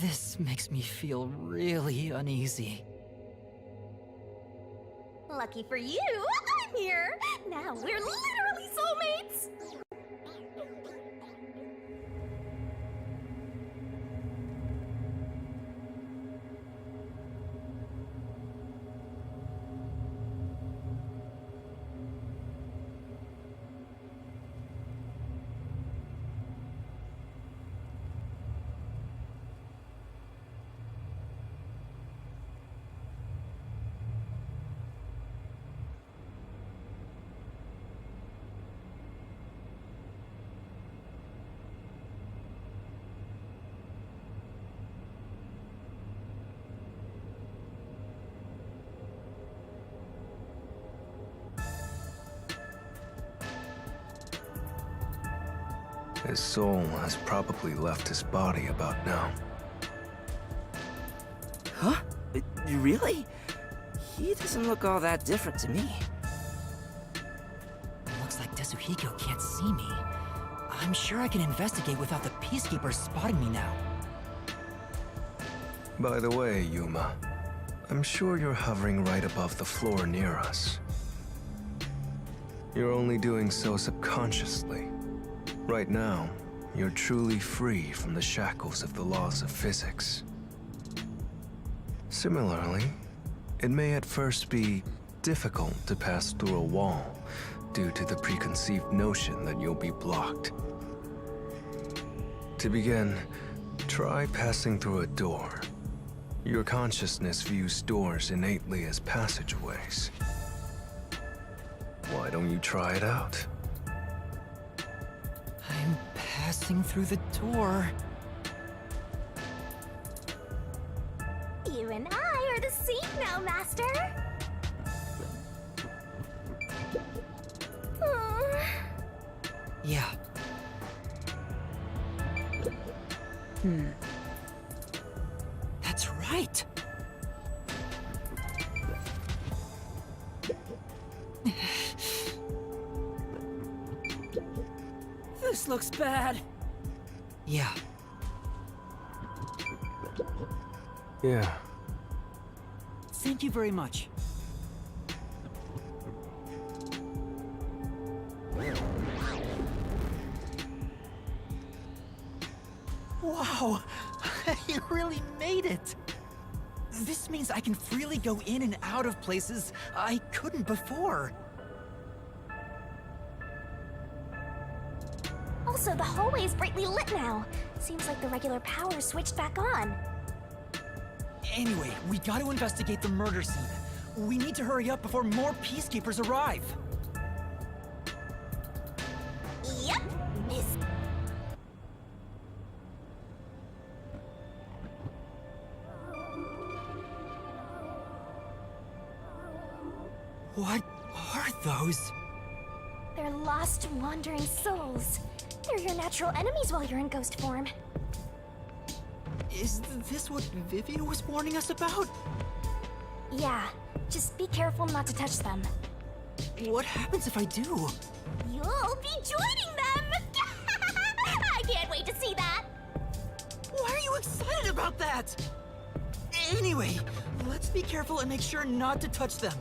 This makes me feel really uneasy. Lucky for you, I'm here! Now we're literally soulmates! His soul has probably left his body about now. Huh? Really? he doesn't look all that different to me. Looks like Tetsuhiko can't see me. I'm sure I can investigate without the Peacekeepers spotting me now. By the way, Yuma, I'm sure you're hovering right above the floor near us. You're only doing so subconsciously. Right now, you're truly free from the shackles of the laws of physics. Similarly, it may at first be difficult to pass through a wall due to the preconceived notion that you'll be blocked. To begin, try passing through a door. Your consciousness views doors innately as passageways. Why don't you try it out? I'm passing through the door. You and I are the same now, Master. Yeah. That's right. This looks bad. Yeah. Yeah. Thank you very much. Wow! You really made it! This means I can freely go in and out of places I couldn't before. Also, the hallway is brightly lit now. Seems like the regular power switched back on. Anyway, we gotta investigate the murder scene. We need to hurry up before more Peacekeepers arrive. Yep, Miss. What are those? They're lost, wandering souls. They're your natural enemies while you're in ghost form. Is this what Vivian was warning us about? Yeah, just be careful not to touch them. What happens if I do? You'll be joining them! I can't wait to see that! Why are you excited about that? Anyway, let's be careful and make sure not to touch them.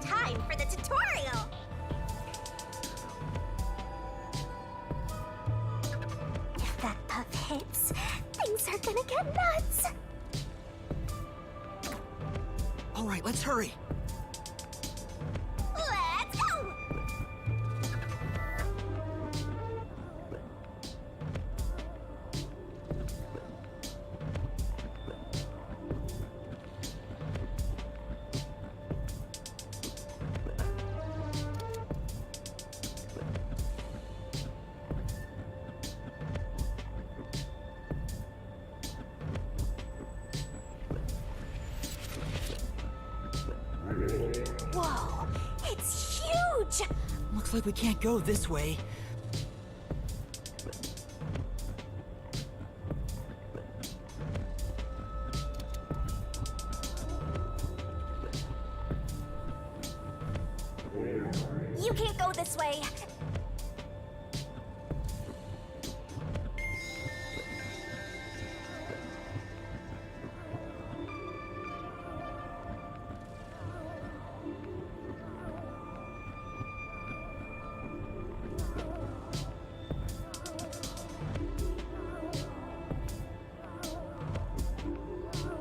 Time for the tutorial! If that puff hits, things are gonna get nuts! All right, let's hurry. Let's go! Whoa, it's huge! Looks like we can't go this way. You can't go this way.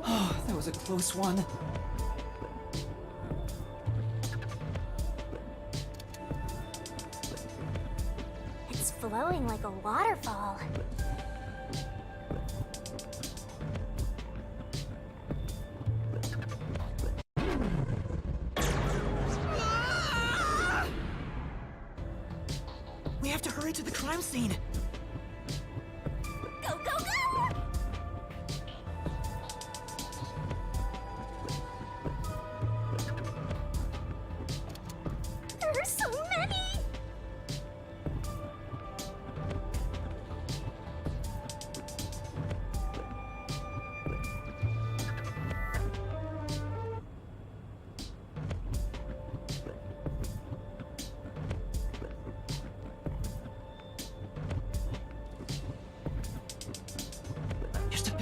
Oh, that was a close one. It's flowing like a waterfall. We have to hurry to the crime scene. Go, go, go! There are so many!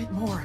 bit more.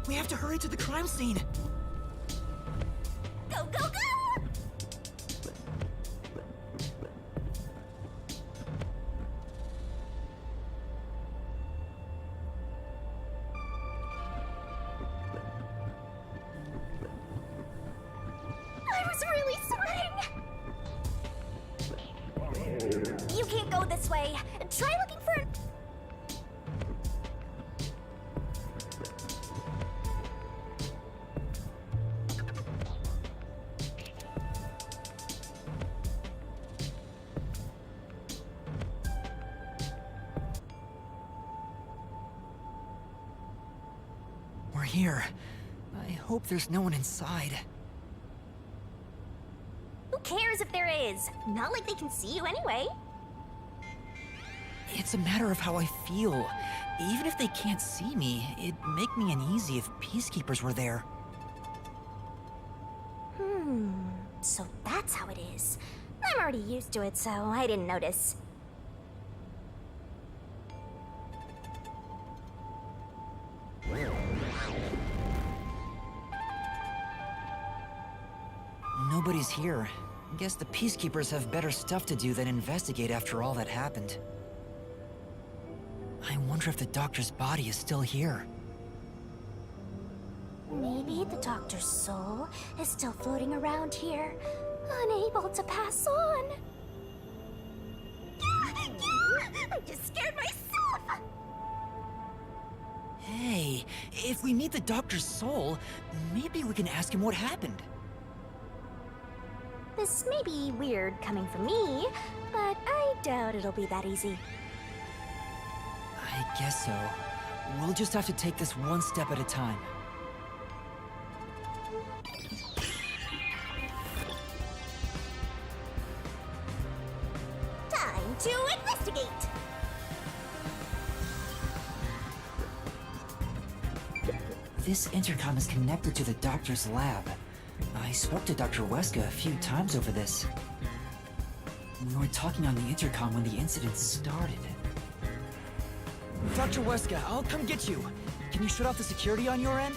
We have to hurry to the crime scene. Go, go, go! I was really sweating! You can't go this way. Try looking for an... We're here. I hope there's no one inside. Who cares if there is? Not like they can see you anyway. It's a matter of how I feel. Even if they can't see me, it'd make me uneasy if peacekeepers were there. So that's how it is. I'm already used to it, so I didn't notice. Nobody's here. Guess the peacekeepers have better stuff to do than investigate after all that happened. I wonder if the doctor's body is still here. Maybe the doctor's soul is still floating around here, unable to pass on. I'm just scared myself! Hey, if we meet the doctor's soul, maybe we can ask him what happened. This may be weird coming from me, but I doubt it'll be that easy. I guess so. We'll just have to take this one step at a time. Time to investigate! This intercom is connected to the doctor's lab. I spoke to Dr. Weska a few times over this. We were talking on the intercom when the incident started. Dr. Weska, I'll come get you. Can you shut off the security on your end?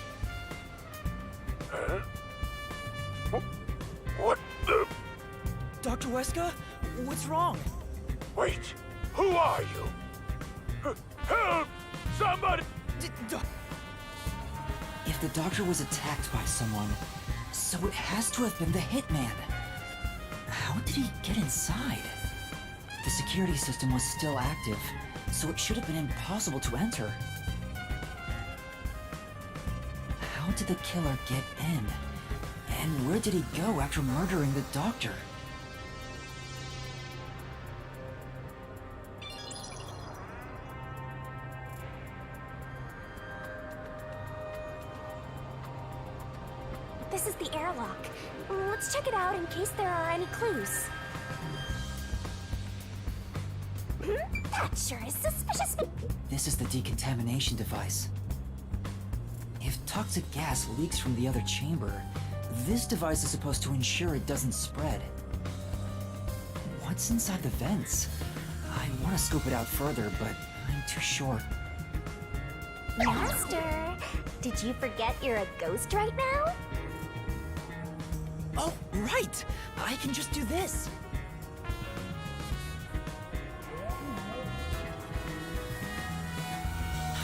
What the? Dr. Weska? What's wrong? Wait, who are you? Help! Somebody! If the doctor was attacked by someone, so it has to have been the hitman. How did he get inside? The security system was still active, so it should have been impossible to enter. How did the killer get in? And where did he go after murdering the doctor? This is the airlock. Let's check it out in case there are any clues. That sure is suspicious. This is the decontamination device. If toxic gas leaks from the other chamber, this device is supposed to ensure it doesn't spread. What's inside the vents? I want to scope it out further, but I'm too short. Master, did you forget you're a ghost right now? Oh, right! I can just do this!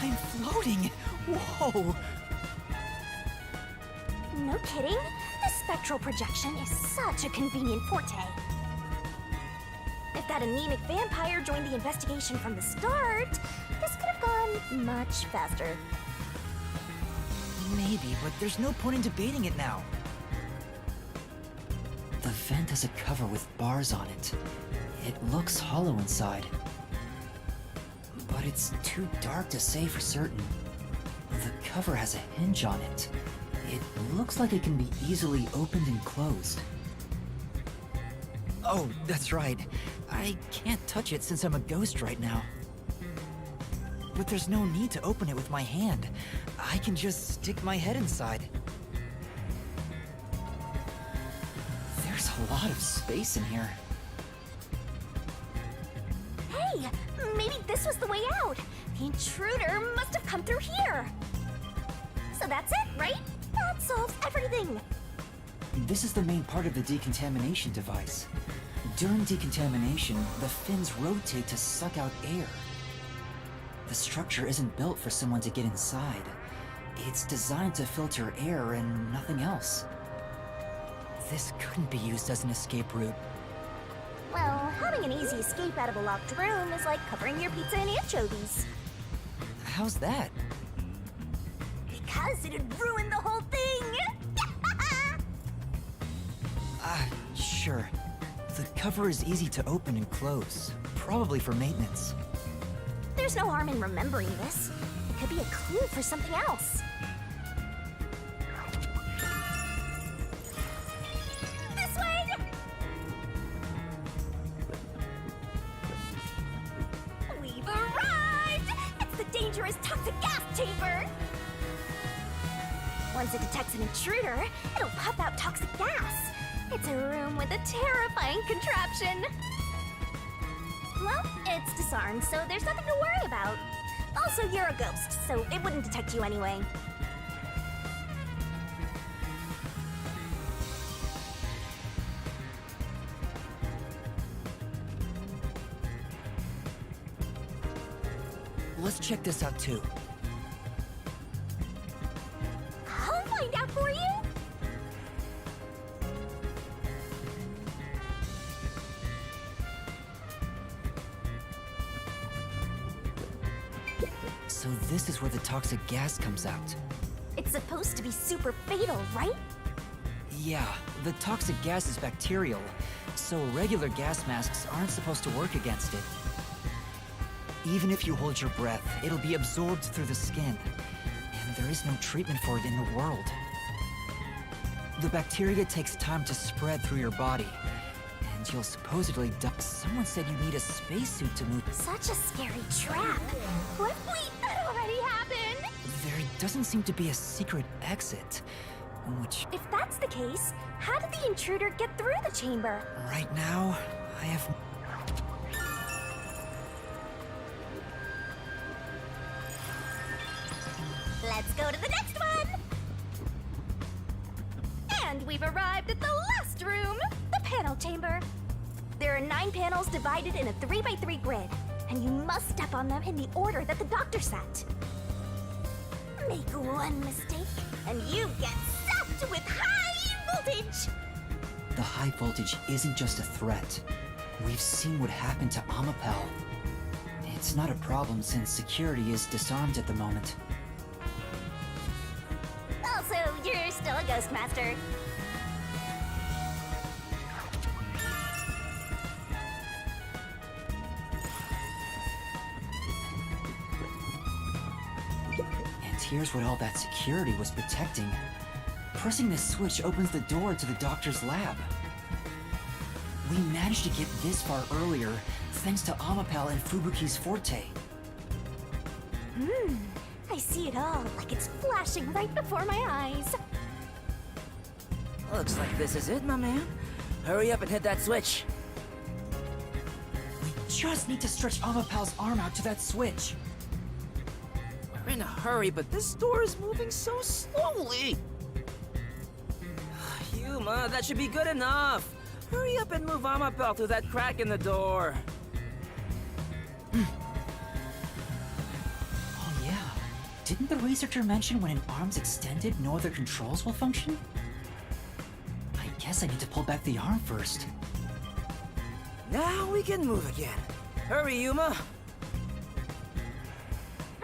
I'm floating! Whoa! No kidding. This spectral projection is such a convenient forte. If that anemic vampire joined the investigation from the start, this could have gone much faster. Maybe, but there's no point in debating it now. The vent has a cover with bars on it. It looks hollow inside. But it's too dark to say for certain. The cover has a hinge on it. It looks like it can be easily opened and closed. Oh, that's right. I can't touch it since I'm a ghost right now. But there's no need to open it with my hand. I can just stick my head inside. There's a lot of space in here. Hey, maybe this was the way out. The intruder must have come through here. So that's it, right? That solves everything. This is the main part of the decontamination device. During decontamination, the fins rotate to suck out air. The structure isn't built for someone to get inside. It's designed to filter air and nothing else. This couldn't be used as an escape route. Well, having an easy escape out of a locked room is like covering your pizza in anchovies. How's that? Because it'd ruin the whole thing! Sure. The cover is easy to open and close, probably for maintenance. There's no harm in remembering this. It could be a clue for something else. This way! We've arrived! It's the dangerous toxic gas chamber! Once it detects an intruder, it'll puff out toxic gas. It's a room with a terrifying contraption. Well, it's disarmed, so there's nothing to worry about. Also, you're a ghost, so it wouldn't detect you anyway. Let's check this out too. I'll find out for you. So this is where the toxic gas comes out. It's supposed to be super fatal, right? Yeah, the toxic gas is bacterial, so regular gas masks aren't supposed to work against it. Even if you hold your breath, it'll be absorbed through the skin, and there is no treatment for it in the world. The bacteria takes time to spread through your body, and you'll supposedly die. Someone said you need a spacesuit to move. Such a scary trap. What if that already happened? There doesn't seem to be a secret exit, which... If that's the case, how did the intruder get through the chamber? Right now, I have... Let's go to the next one! And we've arrived at the last room, the panel chamber. There are 9 panels divided in a 3x3 grid, and you must step on them in the order that the doctor set. Make one mistake, and you get zapped with high voltage! The high voltage isn't just a threat. We've seen what happened to Amapel. It's not a problem since security is disarmed at the moment. Also, you're still a ghost master. And here's what all that security was protecting. Pressing this switch opens the door to the doctor's lab. We managed to get this far earlier thanks to Amapel and Fubuki's forte. I see it all like it's flashing right before my eyes. Looks like this is it, my man. Hurry up and hit that switch. We just need to stretch Amapel's arm out to that switch. We're in a hurry, but this door is moving so slowly. Yuma, that should be good enough. Hurry up and move Amapel through that crack in the door. Oh yeah. Didn't the researcher mention when an arm's extended, no other controls will function? I guess I need to pull back the arm first. Now we can move again. Hurry, Yuma.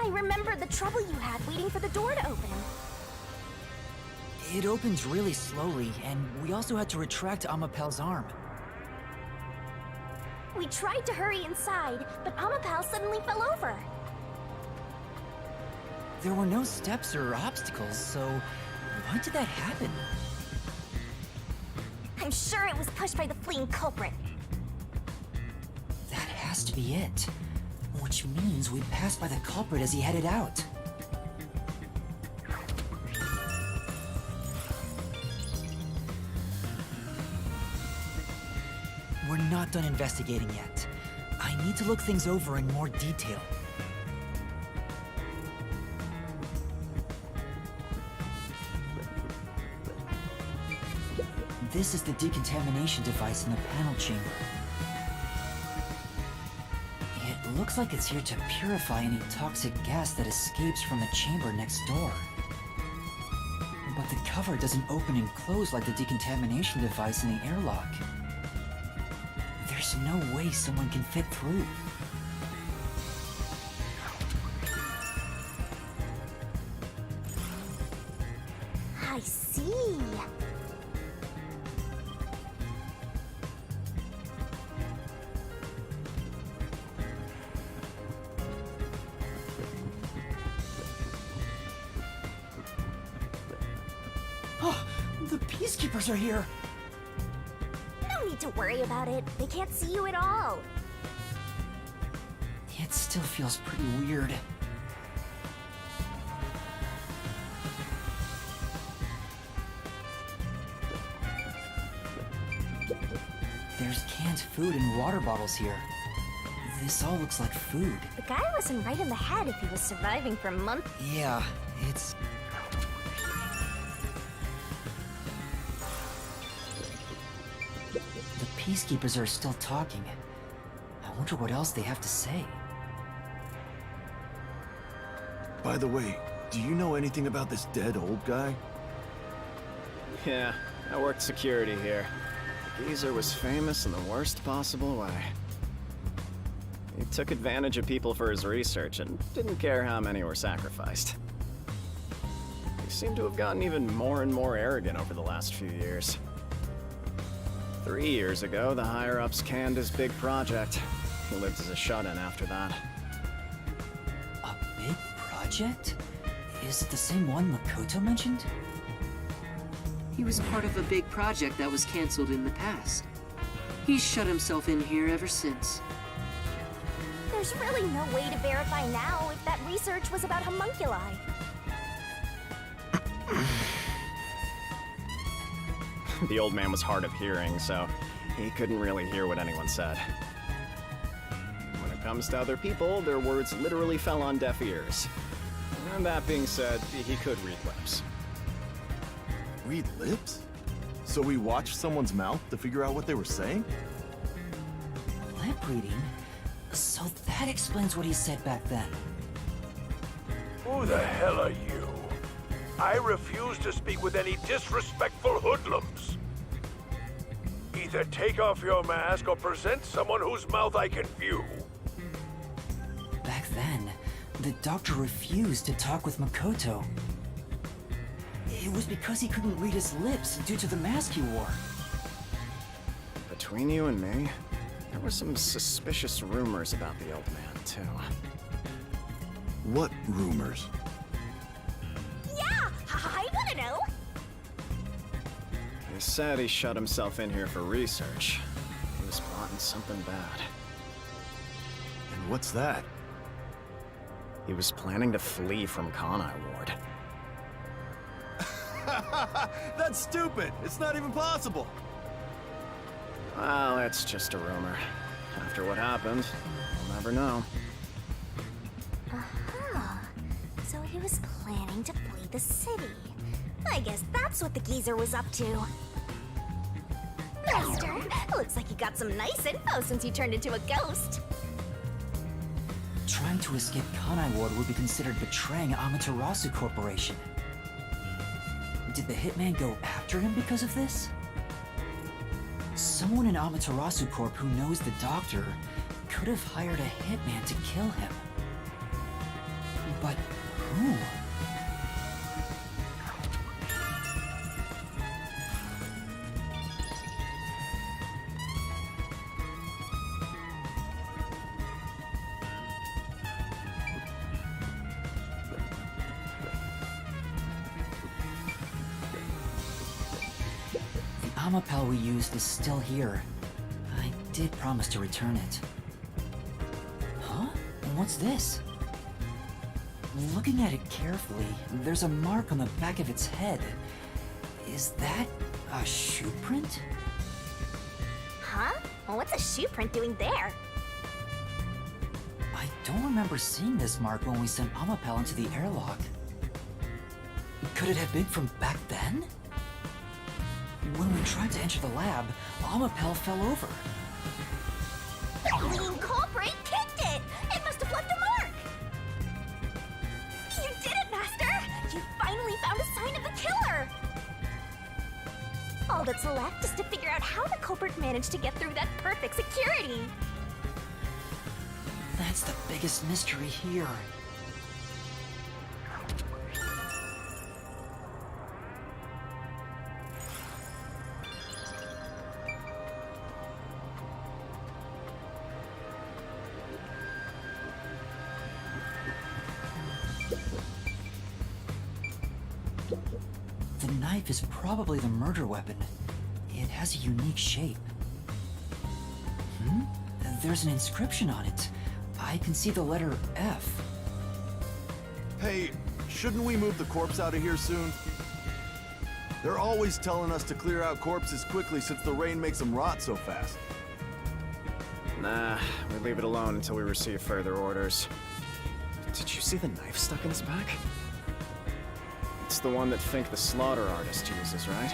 I remember the trouble you had waiting for the door to open. It opens really slowly, and we also had to retract Amapel's arm. We tried to hurry inside, but Amapel suddenly fell over. There were no steps or obstacles, so why did that happen? I'm sure it was pushed by the fleeing culprit. That has to be it. Which means we passed by the culprit as he headed out. We're not done investigating yet. I need to look things over in more detail. This is the decontamination device in the panel chamber. It looks like it's here to purify any toxic gas that escapes from the chamber next door. But the cover doesn't open and close like the decontamination device in the airlock. There's no way someone can fit through. I see. Oh, the peacekeepers are here! No need to worry about it. They can't see you at all. It still feels pretty weird. There's canned food and water bottles here. This all looks like food. The guy wasn't right in the head if he was surviving for months. Yeah, it's... The peacekeepers are still talking. I wonder what else they have to say. By the way, do you know anything about this dead old guy? Yeah, I worked security here. The geezer was famous in the worst possible way. He took advantage of people for his research and didn't care how many were sacrificed. He seemed to have gotten even more and more arrogant over the last few years. 3 years ago, the higher-ups canned his big project. He lived as a shut-in after that. A big project? Is it the same one Makoto mentioned? He was part of a big project that was canceled in the past. He's shut himself in here ever since. There's really no way to verify now if that research was about homunculi. The old man was hard of hearing, so he couldn't really hear what anyone said. When it comes to other people, their words literally fell on deaf ears. And that being said, he could read lips. Read lips? So we watched someone's mouth to figure out what they were saying? Lip reading? So that explains what he said back then. Who the hell are you? I refuse to speak with any disrespectful hoodlums. Either take off your mask or present someone whose mouth I can view. Back then, the doctor refused to talk with Makoto. It was because he couldn't read his lips due to the mask he wore. Between you and me, there were some suspicious rumors about the old man, too. What rumors? Yeah, I want to know. He said he shut himself in here for research. He was plotting something bad. And what's that? He was planning to flee from Kanai Ward. That's stupid! It's not even possible! Well, it's just a rumor. After what happened, we'll never know. Aha. So he was planning to flee the city. I guess that's what the geezer was up to. Master, looks like you got some nice info since you turned into a ghost. Trying to escape Kanai Ward would be considered betraying Amaterasu Corporation. Did the hitman go after him because of this? Someone in Amaterasu Corp who knows the doctor could have hired a hitman to kill him. But who? Amapel we used is still here. I did promise to return it. Huh? What's this? Looking at it carefully, there's a mark on the back of its head. Is that a shoe print? Huh? Well, what's a shoe print doing there? I don't remember seeing this mark when we sent Amapel into the airlock. Could it have been from back then? When we tried to enter the lab, Amapel fell over. The lean culprit kicked it! It must have left a mark! You did it, Master! You finally found a sign of the killer! All that's left is to figure out how the culprit managed to get through that perfect security. That's the biggest mystery here. The knife is probably the murder weapon. It has a unique shape. There's an inscription on it. I can see the letter F. Hey, shouldn't we move the corpse out of here soon? They're always telling us to clear out corpses quickly since the rain makes them rot so fast. Nah, we leave it alone until we receive further orders. Did you see the knife stuck in his back? It's the one that Fink the slaughter artist uses, right?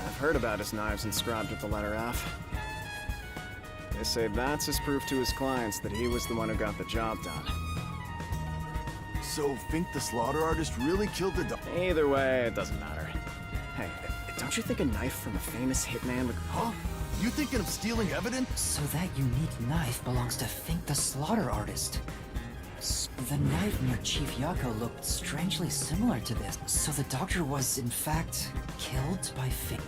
I've heard about his knives inscribed with the letter F. They say that's his proof to his clients that he was the one who got the job done. So Fink the slaughter artist really killed the dog? Either way, it doesn't matter. Hey, don't you think a knife from a famous hitman would... Huh? You thinking of stealing evidence? So that unique knife belongs to Fink the slaughter artist. The knife near Chief Yako looked strangely similar to this. So the doctor was, in fact, killed by Fink.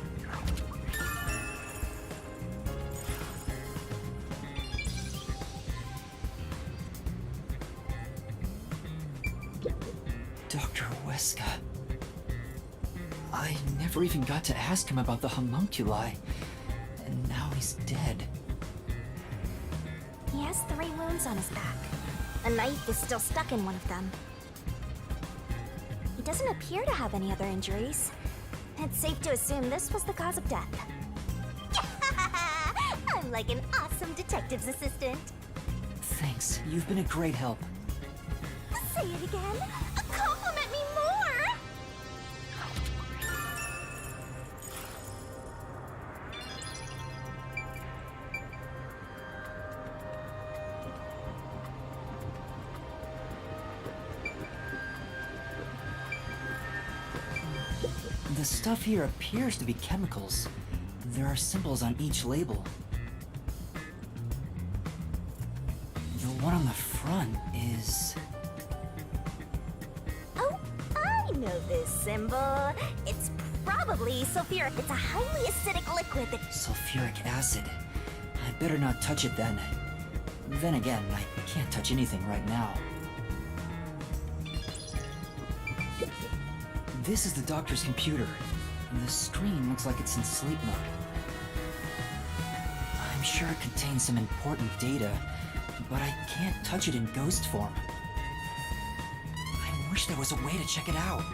Dr. Weska. I never even got to ask him about the homunculi. And now he's dead. He has 3 wounds on his back. A knife is still stuck in one of them. He doesn't appear to have any other injuries. It's safe to assume this was the cause of death. I'm like an awesome detective's assistant. Thanks. You've been a great help. Say it again. Compliment me more. The stuff here appears to be chemicals. There are symbols on each label. The one on the front is... Oh, I know this symbol. It's probably sulfuric. It's a highly acidic liquid that... sulfuric acid. I better not touch it then. Then again, I can't touch anything right now. This is the doctor's computer. The screen looks like it's in sleep mode. I'm sure it contains some important data, but I can't touch it in ghost form. I wish there was a way to check it out.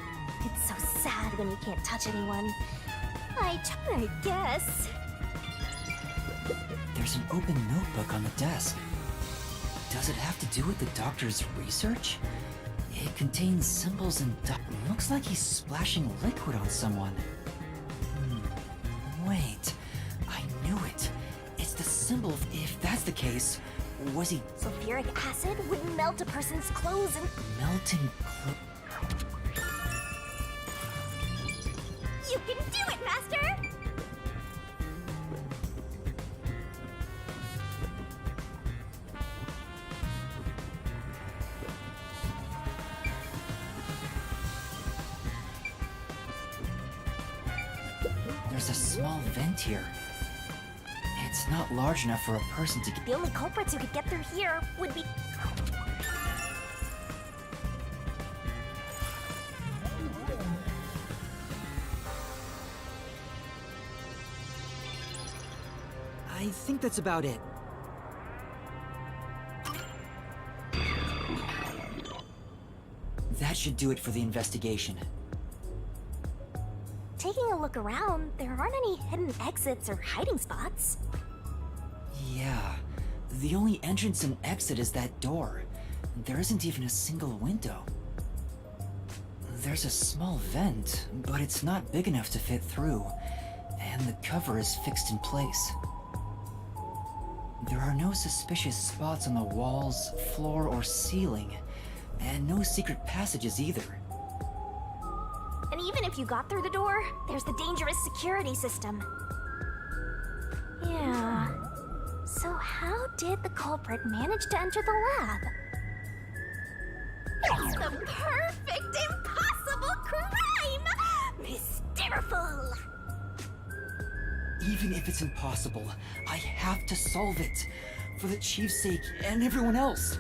It's so sad when you can't touch anyone. I guess. There's an open notebook on the desk. Does it have to do with the doctor's research? It contains symbols and looks like he's splashing liquid on someone. Wait, I knew it. It's the symbol. If that's the case, was he... Sulfuric acid would melt a person's clothes and... melting You can do it, Master! There's a small vent here. It's not large enough for a person to get... The only culprits who could get through here would be... I think that's about it. That should do it for the investigation. Taking a look around, there aren't any hidden exits or hiding spots. Yeah, the only entrance and exit is that door. There isn't even a single window. There's a small vent, but it's not big enough to fit through, and the cover is fixed in place. There are no suspicious spots on the walls, floor, or ceiling, and no secret passages either. And even if you got through the door, there's the dangerous security system. Yeah. So how did the culprit manage to enter the lab? It's the perfect impossible crime! Mysteriful! Even if it's impossible, I have to solve it. For the Chief's sake and everyone else.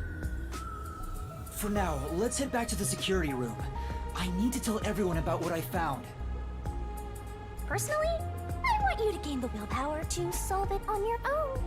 For now, let's head back to the security room. I need to tell everyone about what I found. Personally, I want you to gain the willpower to solve it on your own.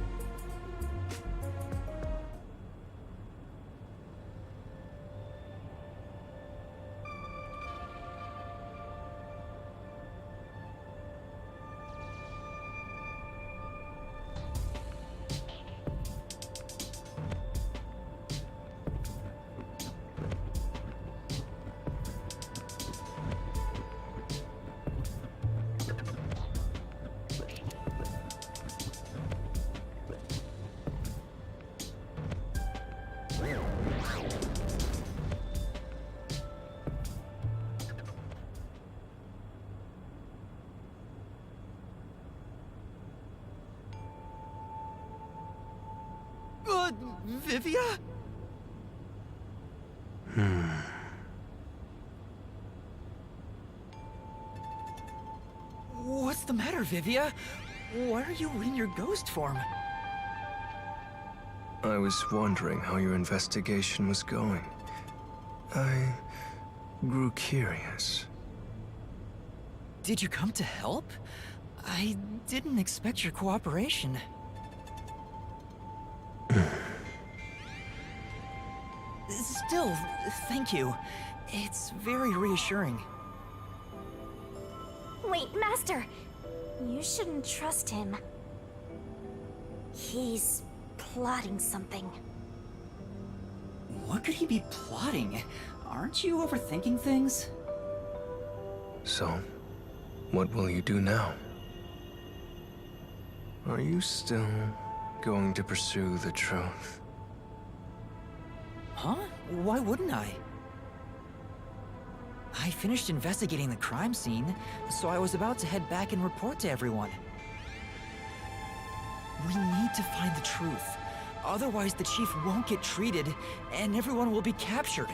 Vivia? What's the matter, Vivia? Why are you in your ghost form? I was wondering how your investigation was going. I grew curious. Did you come to help? I didn't expect your cooperation. Still, thank you. It's very reassuring. Wait, Master! You shouldn't trust him. He's plotting something. What could he be plotting? Aren't you overthinking things? So, what will you do now? Are you still going to pursue the truth? Huh? Why wouldn't I? I finished investigating the crime scene, so I was about to head back and report to everyone. We need to find the truth. Otherwise, the Chief won't get treated, and everyone will be captured.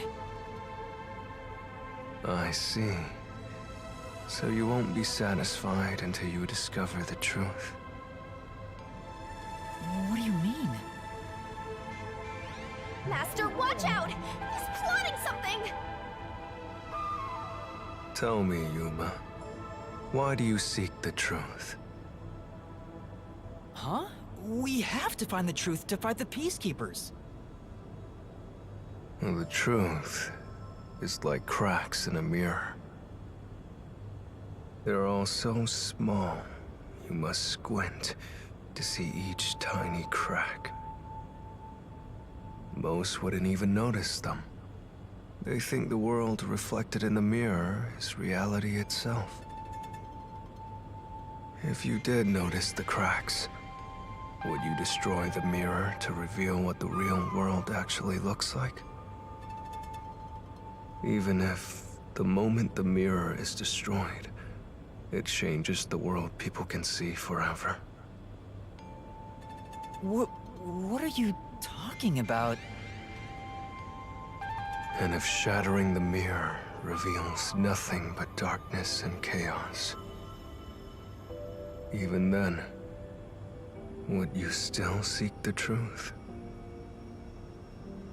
I see. So you won't be satisfied until you discover the truth. What do you mean? Master, watch out! He's plotting something! Tell me, Yuma, why do you seek the truth? Huh? We have to find the truth to fight the Peacekeepers. Well, the truth is like cracks in a mirror. They're all so small, you must squint to see each tiny crack. Most wouldn't even notice them. They think the world reflected in the mirror is reality itself. If you did notice the cracks, would you destroy the mirror to reveal what the real world actually looks like? Even if, the moment the mirror is destroyed, it changes the world people can see forever. What are you talking about? And if shattering the mirror reveals nothing but darkness and chaos, even then, would you still seek the truth?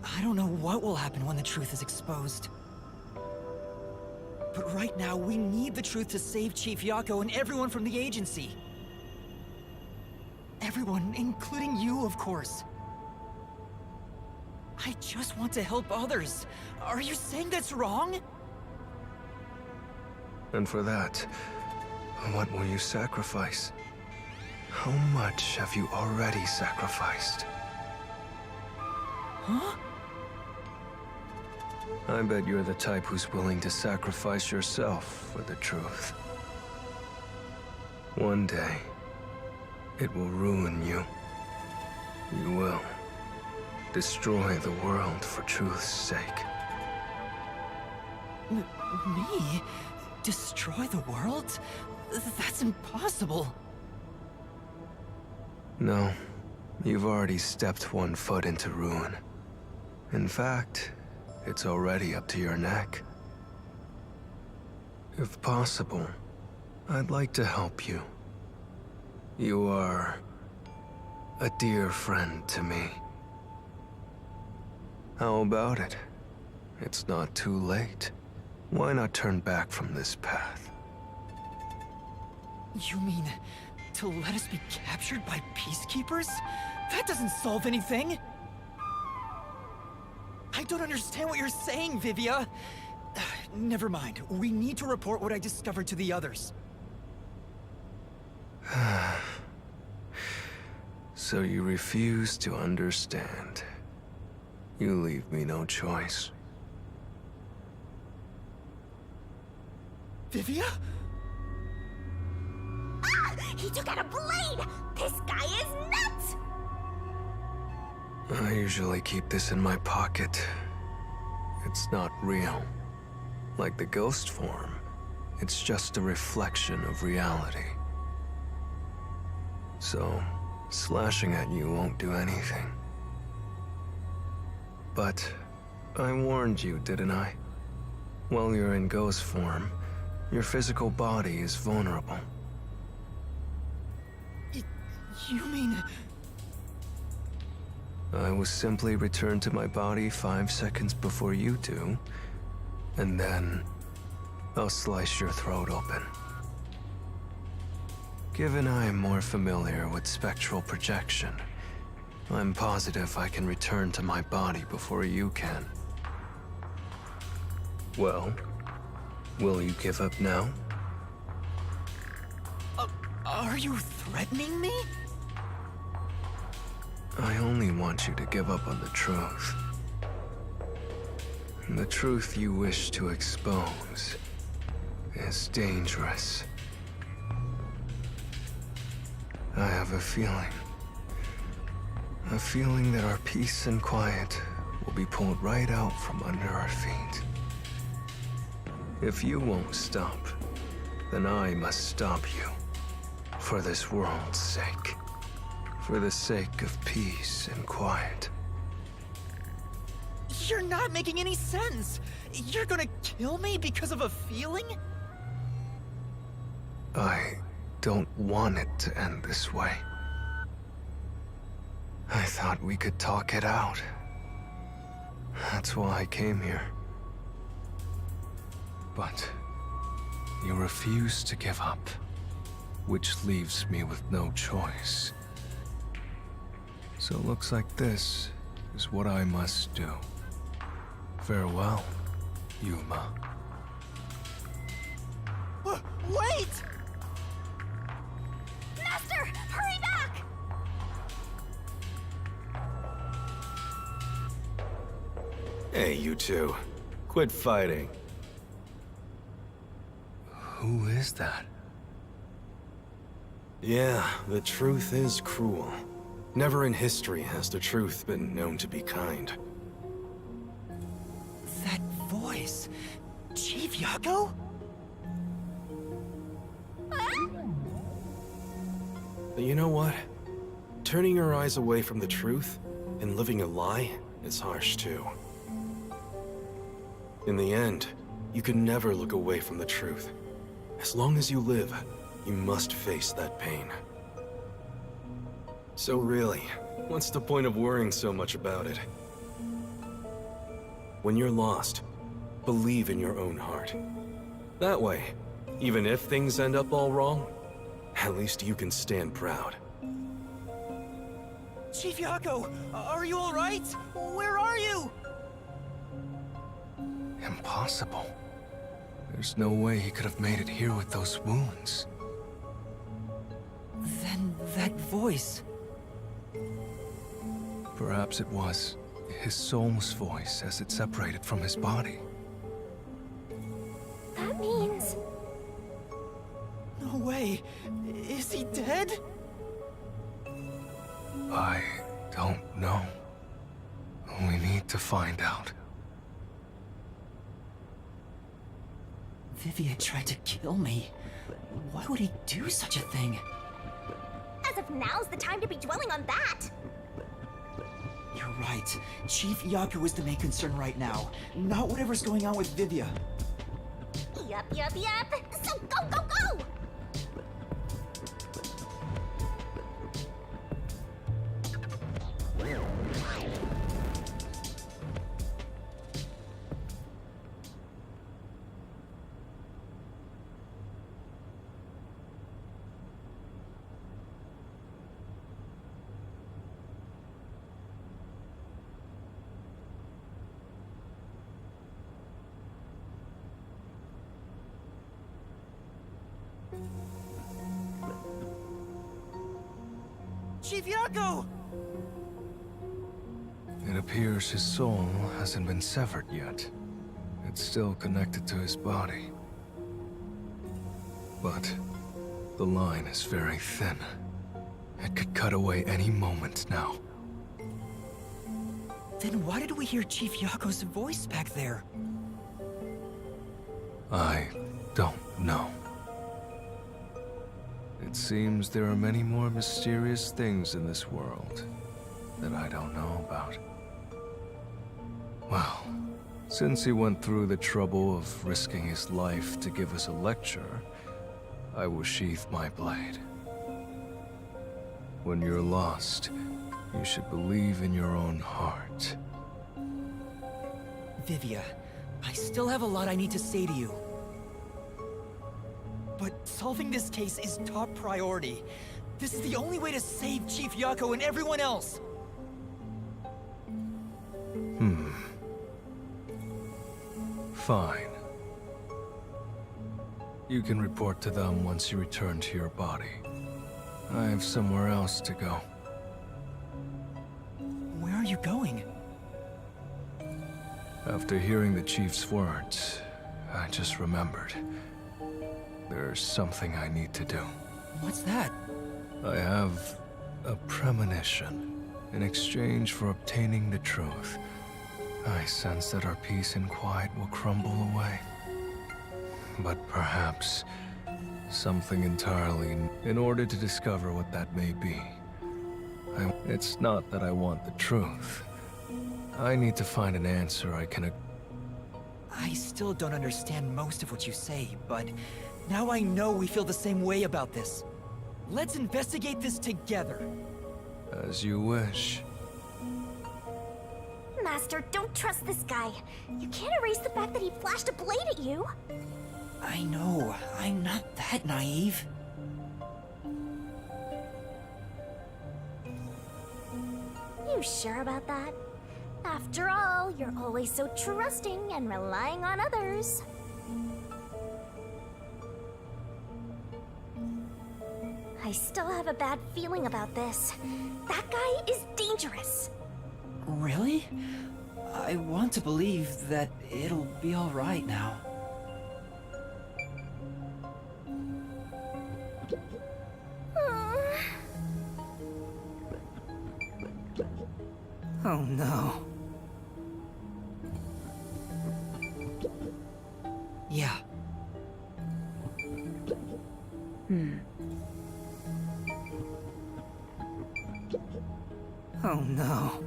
I don't know what will happen when the truth is exposed. But right now, we need the truth to save Chief Yako and everyone from the agency. Everyone, including you, of course. I just want to help others. Are you saying that's wrong? And for that, what will you sacrifice? How much have you already sacrificed? Huh? I bet you're the type who's willing to sacrifice yourself for the truth. One day, it will ruin you. You will destroy the world for truth's sake. Me? Destroy the world? That's impossible. No, you've already stepped one foot into ruin. In fact, it's already up to your neck. If possible, I'd like to help you. You are a dear friend to me. How about it? It's not too late. Why not turn back from this path? You mean to let us be captured by peacekeepers? That doesn't solve anything. I don't understand what you're saying, Vivia. Never mind. We need to report what I discovered to the others. So you refuse to understand. You leave me no choice. Vivia? Ah! He took out a blade! This guy is nuts! I usually keep this in my pocket. It's not real. Like the ghost form, it's just a reflection of reality. So, slashing at you won't do anything. But I warned you, didn't I? While you're in ghost form, your physical body is vulnerable. You mean... I will simply return to my body 5 seconds before you do, and then I'll slice your throat open. Given I am more familiar with spectral projection, I'm positive I can return to my body before you can. Well, will you give up now? Are you threatening me? I only want you to give up on the truth. The truth you wish to expose is dangerous. I have a feeling that our peace and quiet will be pulled right out from under our feet. If you won't stop, then I must stop you. For this world's sake. For the sake of peace and quiet. You're not making any sense. You're gonna kill me because of a feeling? I don't want it to end this way. I thought we could talk it out. That's why I came here. But you refuse to give up, which leaves me with no choice. So it looks like this is what I must do. Farewell, Yuma. Wait! Master, hurry back! Hey, you two. Quit fighting. Who is that? Yeah, the truth is cruel. Never in history has the truth been known to be kind. That voice... Chief Yago? But you know what? Turning your eyes away from the truth and living a lie is harsh too. In the end, you can never look away from the truth. As long as you live, you must face that pain. So really, what's the point of worrying so much about it? When you're lost, believe in your own heart. That way, even if things end up all wrong, at least you can stand proud. Chief Yako, are you all right? Where are you? Impossible. There's no way he could have made it here with those wounds. Then that voice... Perhaps it was his soul's voice as it separated from his body. That means... No way. Is he dead? I don't know. We need to find out. Vivia tried to kill me. Why would he do such a thing? As if now's the time to be dwelling on that! You're right. Chief Yaku is the main concern right now, not whatever's going on with Vivia. Yup. So go! Chief Yako! It appears his soul hasn't been severed yet. It's still connected to his body. But the line is very thin. It could cut away any moment now. Then why did we hear Chief Yako's voice back there? I don't know. It seems there are many more mysterious things in this world that I don't know about. Well, since he went through the trouble of risking his life to give us a lecture, I will sheath my blade. When you're lost, you should believe in your own heart. Vivia, I still have a lot I need to say to you. But solving this case is top priority. This is the only way to save Chief Yako and everyone else. Fine. You can report to them once you return to your body. I have somewhere else to go. Where are you going? After hearing the Chief's words, I just remembered. There's something I need to do. What's that? I have a premonition. In exchange for obtaining the truth, I sense that our peace and quiet will crumble away. But perhaps something entirely in order to discover what that may be. It's not that I want the truth. I need to find an answer I can... I still don't understand most of what you say, but now I know we feel the same way about this. Let's investigate this together. As you wish. Master, don't trust this guy. You can't erase the fact that he flashed a blade at you. I know. I'm not that naive. You sure about that? After all, you're always so trusting and relying on others. I still have a bad feeling about this. That guy is dangerous. Really? I want to believe that it'll be all right now. Oh no. Yeah. Oh no.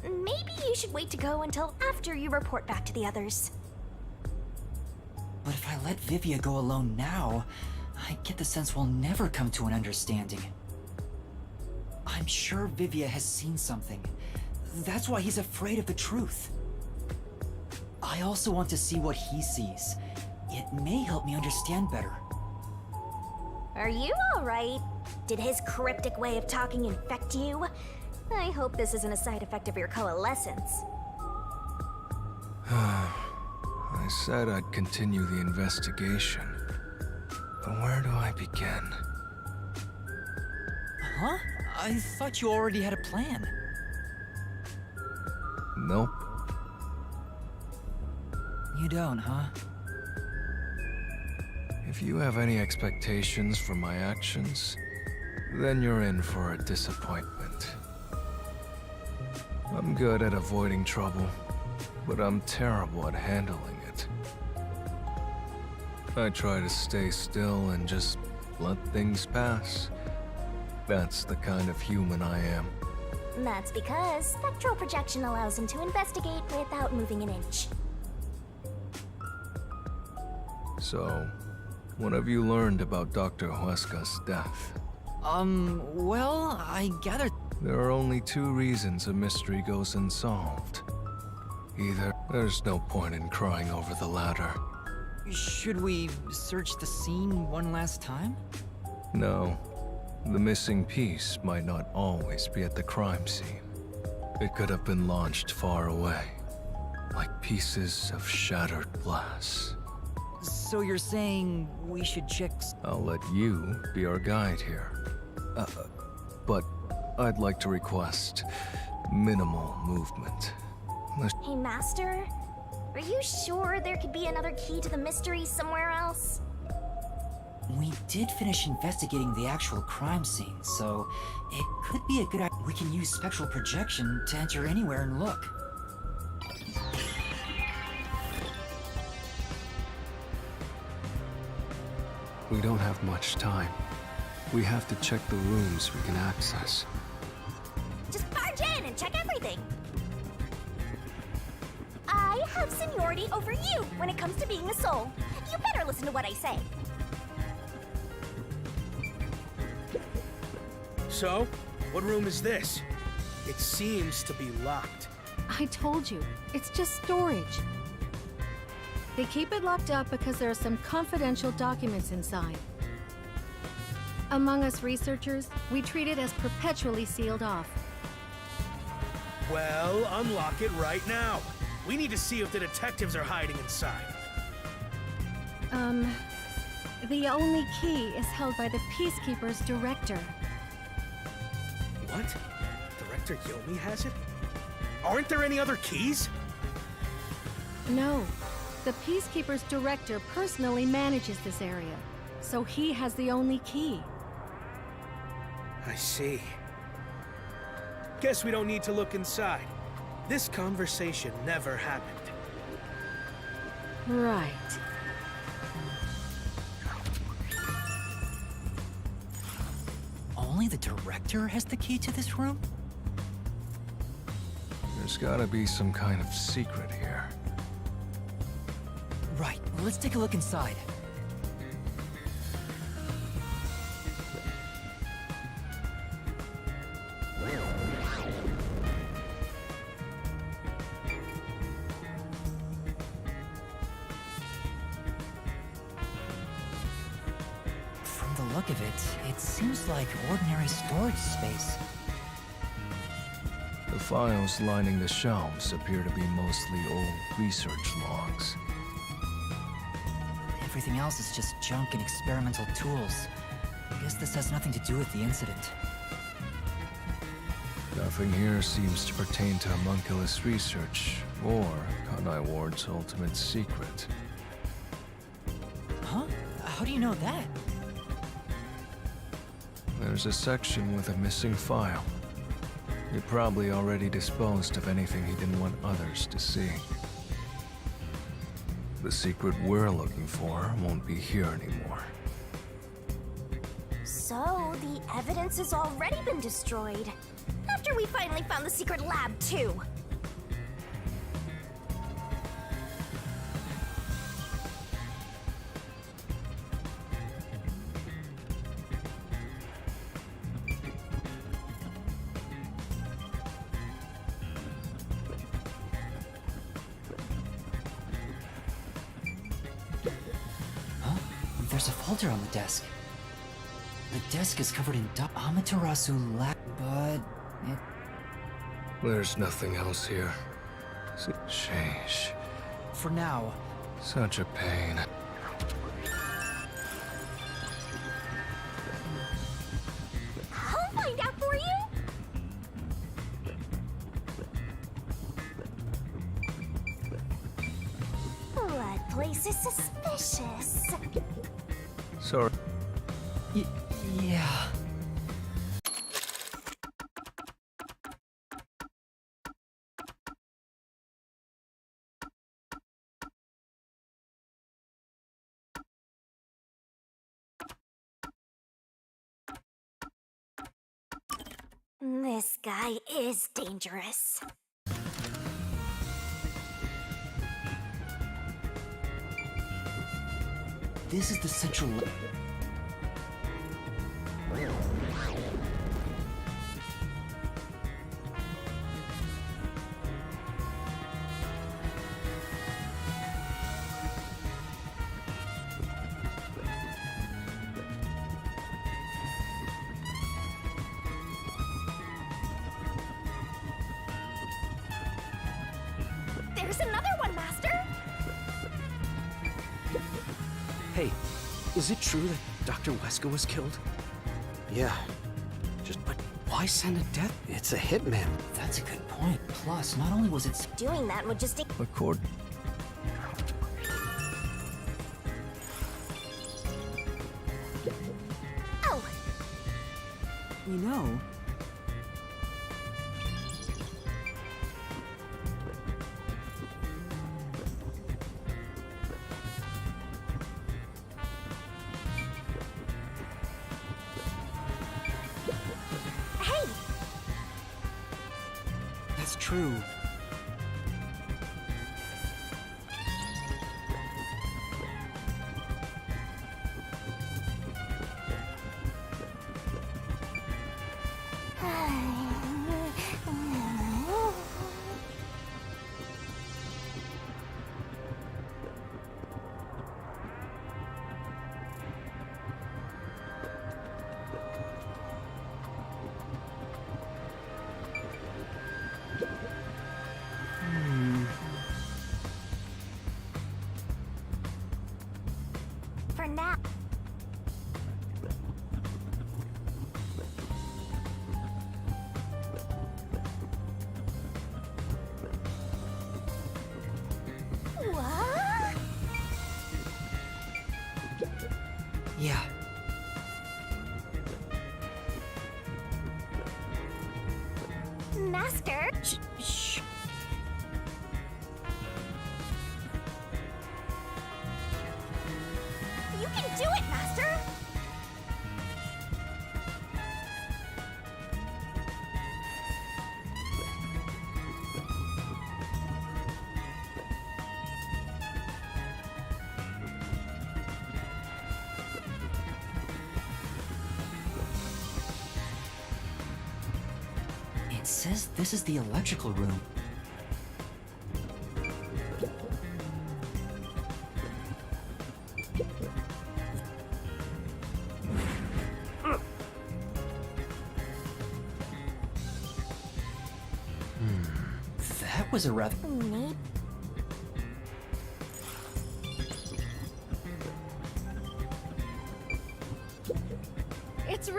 Maybe you should wait to go until after you report back to the others. But if I let Vivia go alone now, I get the sense we'll never come to an understanding. I'm sure Vivia has seen something. That's why he's afraid of the truth. I also want to see what he sees. It may help me understand better. Are you alright? Did his cryptic way of talking infect you? I hope this isn't a side effect of your coalescence. I said I'd continue the investigation. But where do I begin? Huh? I thought you already had a plan. Nope. You don't, huh? If you have any expectations for my actions, then you're in for a disappointment. I'm good at avoiding trouble, but I'm terrible at handling it. I try to stay still and just let things pass. That's the kind of human I am. That's because spectral projection allows him to investigate without moving an inch. So, what have you learned about Dr. Huesca's death? Well, I gathered... There are only two reasons a mystery goes unsolved. Either there's no point in crying over the latter. Should we search the scene one last time? No. The missing piece might not always be at the crime scene. It could have been launched far away, like pieces of shattered glass. So you're saying we should check... I'll let you be our guide here. But I'd like to request minimal movement. Hey, Master? Are you sure there could be another key to the mystery somewhere else? We did finish investigating the actual crime scene, so it could be a good idea. We can use spectral projection to enter anywhere and look. We don't have much time. We have to check the rooms we can access. Just barge in and check everything! I have seniority over you when it comes to being a soul. You better listen to what I say. So, what room is this? It seems to be locked. I told you, it's just storage. They keep it locked up because there are some confidential documents inside. Among us researchers, we treat it as perpetually sealed off. Well, unlock it right now. We need to see if the detectives are hiding inside. The only key is held by the Peacekeeper's director. What? Director Yomi has it? Aren't there any other keys? No. The Peacekeeper's director personally manages this area, so he has the only key. I see. Guess we don't need to look inside. This conversation never happened. Right. Only the director has the key to this room? There's gotta be some kind of secret here. Right, let's take a look inside. From the look of it, it seems like ordinary storage space. The files lining the shelves appear to be mostly old research logs. Everything else is just junk and experimental tools. I guess this has nothing to do with the incident. Nothing here seems to pertain to homunculus research, or Kanai Ward's ultimate secret. Huh? How do you know that? There's a section with a missing file. He probably already disposed of anything he didn't want others to see. The secret we're looking for won't be here anymore. So, the evidence has already been destroyed. After we finally found the secret lab, too. There's a folder on the desk. The desk is covered in Amaterasu but it... There's nothing else here. Sheesh. For now. Such a pain. I'll find out for you. Blood place is suspicious. Sorry. Yeah. This guy is dangerous. This is the central... There's another one, Master! Hey, is it true that Dr. Wesker was killed? Yeah. But why send a death? It's a hitman. That's a good point. Plus, not only was it... Doing that would just take... Record. Oh! You know... Hey! That's true. For now. What? Yeah. Master? Shh. You can do it, Master! It says this is the electrical room. That was a rather... Maybe. It's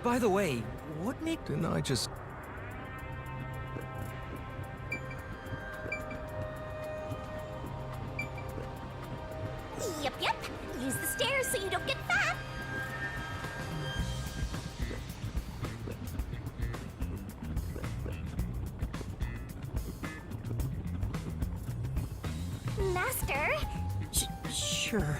By the way, what made... Didn't I just... Yep. Use the stairs so you don't get fat. Master? Sure.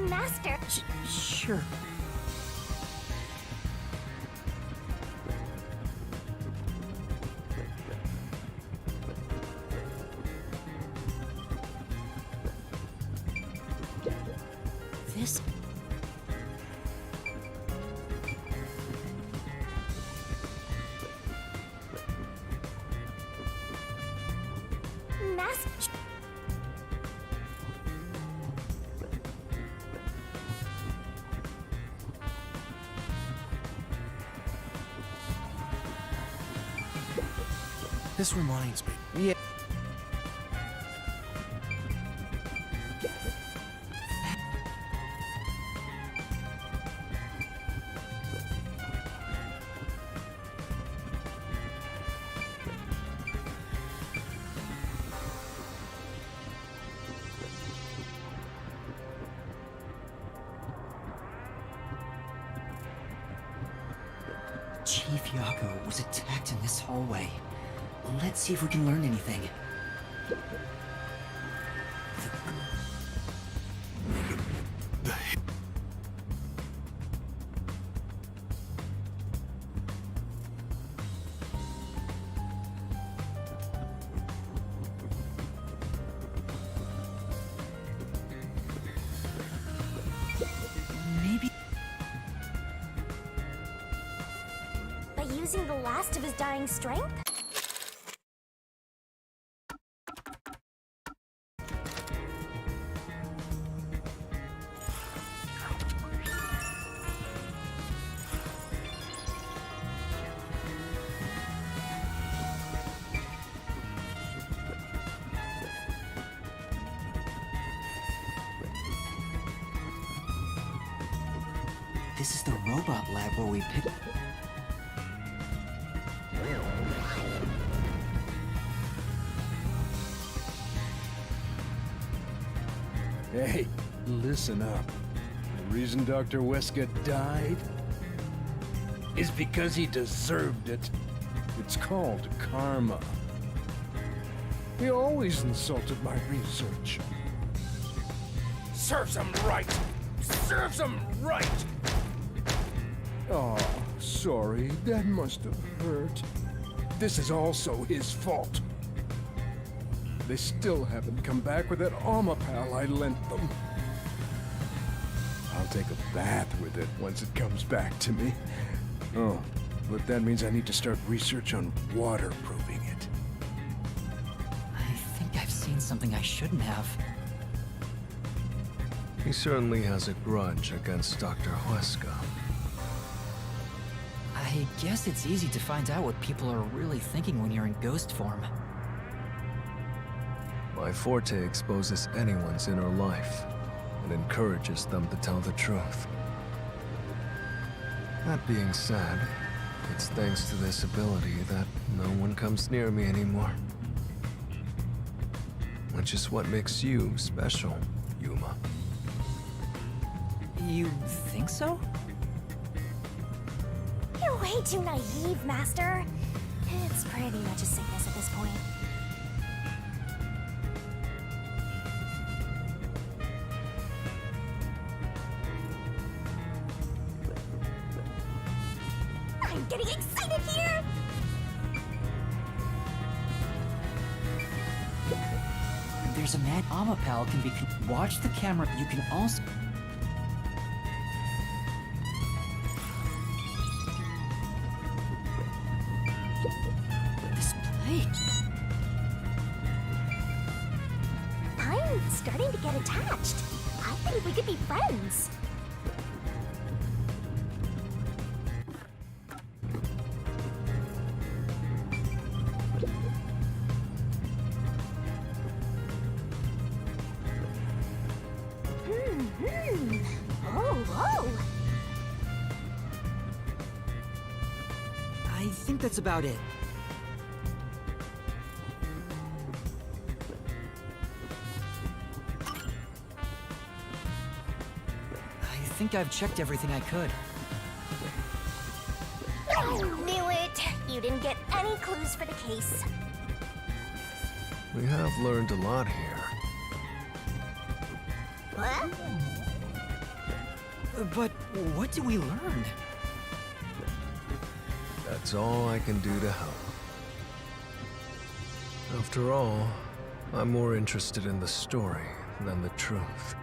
Master. Sure. This... Master. This reminds me. Yeah. Chief Yago was attacked in this hallway. Let's see if we can learn anything. Maybe... By using the last of his dying strength? This is the robot lab where we pick... Hey, listen up. The reason Dr. Wesker died is because he deserved it. It's called karma. He always insulted my research. Serves him right! Serves him right! Oh, sorry. That must have hurt. This is also his fault. They still haven't come back with that armor pal I lent them. I'll take a bath with it once it comes back to me. Oh, but that means I need to start research on waterproofing it. I think I've seen something I shouldn't have. He certainly has a grudge against Dr. Wesker. I guess it's easy to find out what people are really thinking when you're in ghost form. My forte exposes anyone's inner life and encourages them to tell the truth. That being said, it's thanks to this ability that no one comes near me anymore. Which is what makes you special, Yuma. You think so? You're way too naive, Master. It's pretty much a sickness at this point. I'm getting excited here! There's a mad armor pal can be... Watch the camera. You can also... I'm starting to get attached. I think we could be friends. Oh. I think that's about it. I think I've checked everything I could. I knew it! You didn't get any clues for the case. We have learned a lot here. What? But what do we learn? That's all I can do to help. After all, I'm more interested in the story than the truth.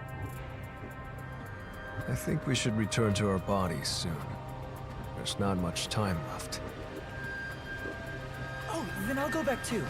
I think we should return to our bodies soon. There's not much time left. Oh, then I'll go back too.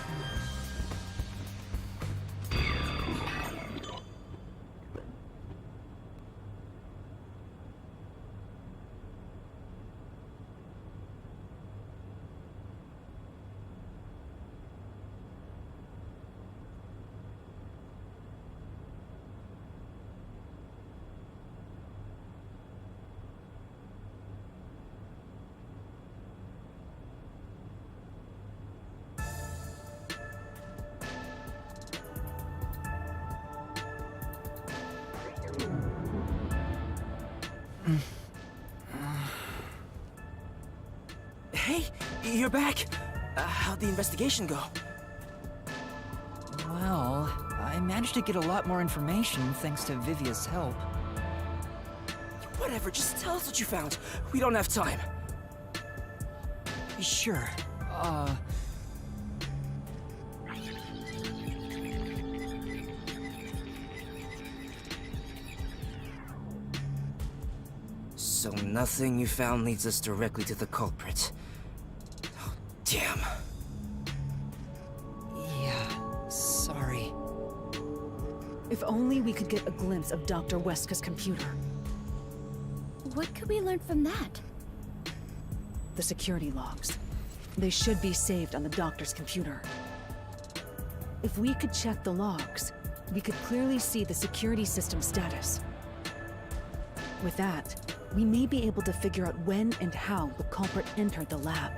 Hey, you're back. How'd the investigation go? Well, I managed to get a lot more information thanks to Vivia's help. Whatever, just tell us what you found. We don't have time. Sure. So nothing you found leads us directly to the culprit. Oh, damn. Yeah, sorry. If only we could get a glimpse of Dr. Weska's computer. What could we learn from that? The security logs. They should be saved on the doctor's computer. If we could check the logs, we could clearly see the security system status. With that, we may be able to figure out when and how the culprit entered the lab.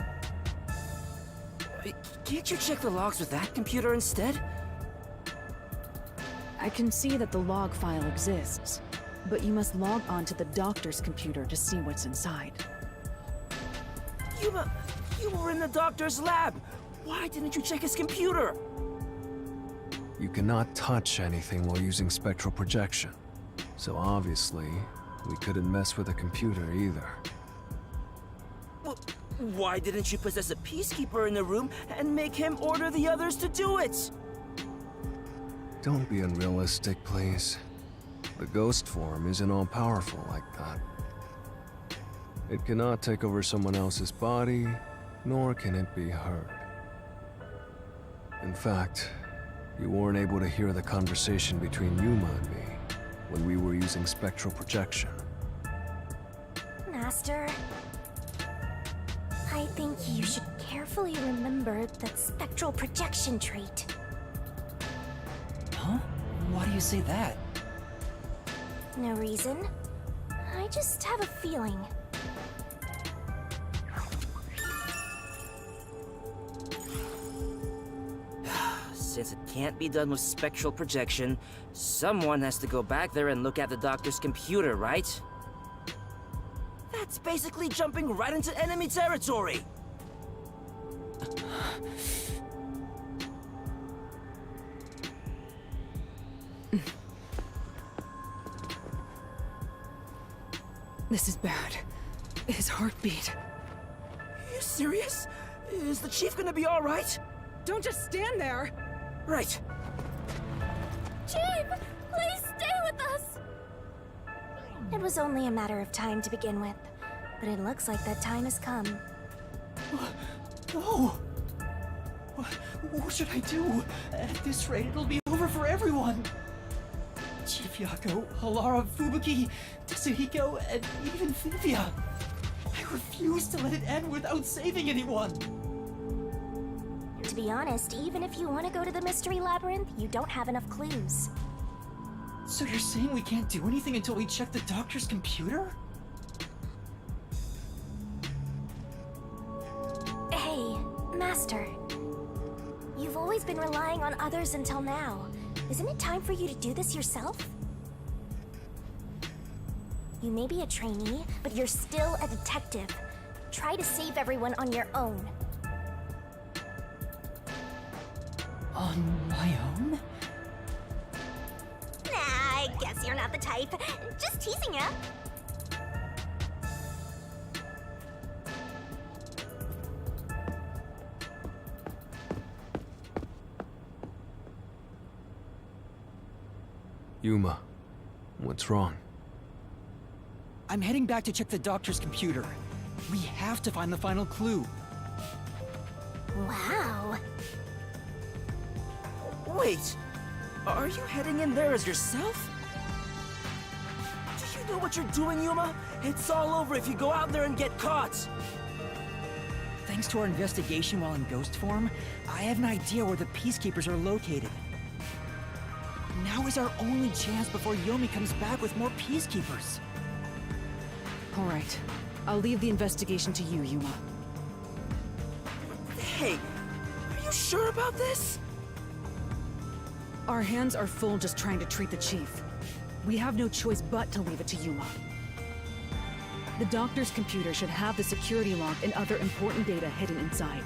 Can't you check the logs with that computer instead? I can see that the log file exists, but you must log on to the doctor's computer to see what's inside. Yuma, you were in the doctor's lab. Why didn't you check his computer? You cannot touch anything while using spectral projection. So obviously, we couldn't mess with a computer either. Well, why didn't you possess a peacekeeper in the room and make him order the others to do it? Don't be unrealistic, please. The ghost form isn't all-powerful like that. It cannot take over someone else's body, nor can it be heard. In fact, you weren't able to hear the conversation between Yuma and me when we were using spectral projection. Master, I think you should carefully remember that spectral projection trait. Huh? Why do you say that? No reason. I just have a feeling. Since it can't be done with spectral projection, someone has to go back there and look at the doctor's computer, right? That's basically jumping right into enemy territory! This is bad. His heartbeat. Are you serious? Is the chief gonna be alright? Don't just stand there! Right. Chief, please stay with us! It was only a matter of time to begin with, but it looks like that time has come. No! What should I do? At this rate, it'll be over for everyone! Chief Yako, Halara, Fubuki, Tetsuhiko, and even Vivia. I refuse to let it end without saving anyone! To be honest, even if you want to go to the Mystery Labyrinth, you don't have enough clues. So you're saying we can't do anything until we check the doctor's computer? Hey, Master. You've always been relying on others until now. Isn't it time for you to do this yourself? You may be a trainee, but you're still a detective. Try to save everyone on your own. On my own? Nah, I guess you're not the type. Just teasing ya. Yuma, what's wrong? I'm heading back to check the doctor's computer. We have to find the final clue. Wow. Wait, are you heading in there as yourself? Do you know what you're doing, Yuma? It's all over if you go out there and get caught. Thanks to our investigation while in ghost form, I have an idea where the Peacekeepers are located. Now is our only chance before Yomi comes back with more Peacekeepers. All right. I'll leave the investigation to you, Yuma. Hey, are you sure about this? Our hands are full just trying to treat the chief. We have no choice but to leave it to Yuma. The doctor's computer should have the security log and other important data hidden inside.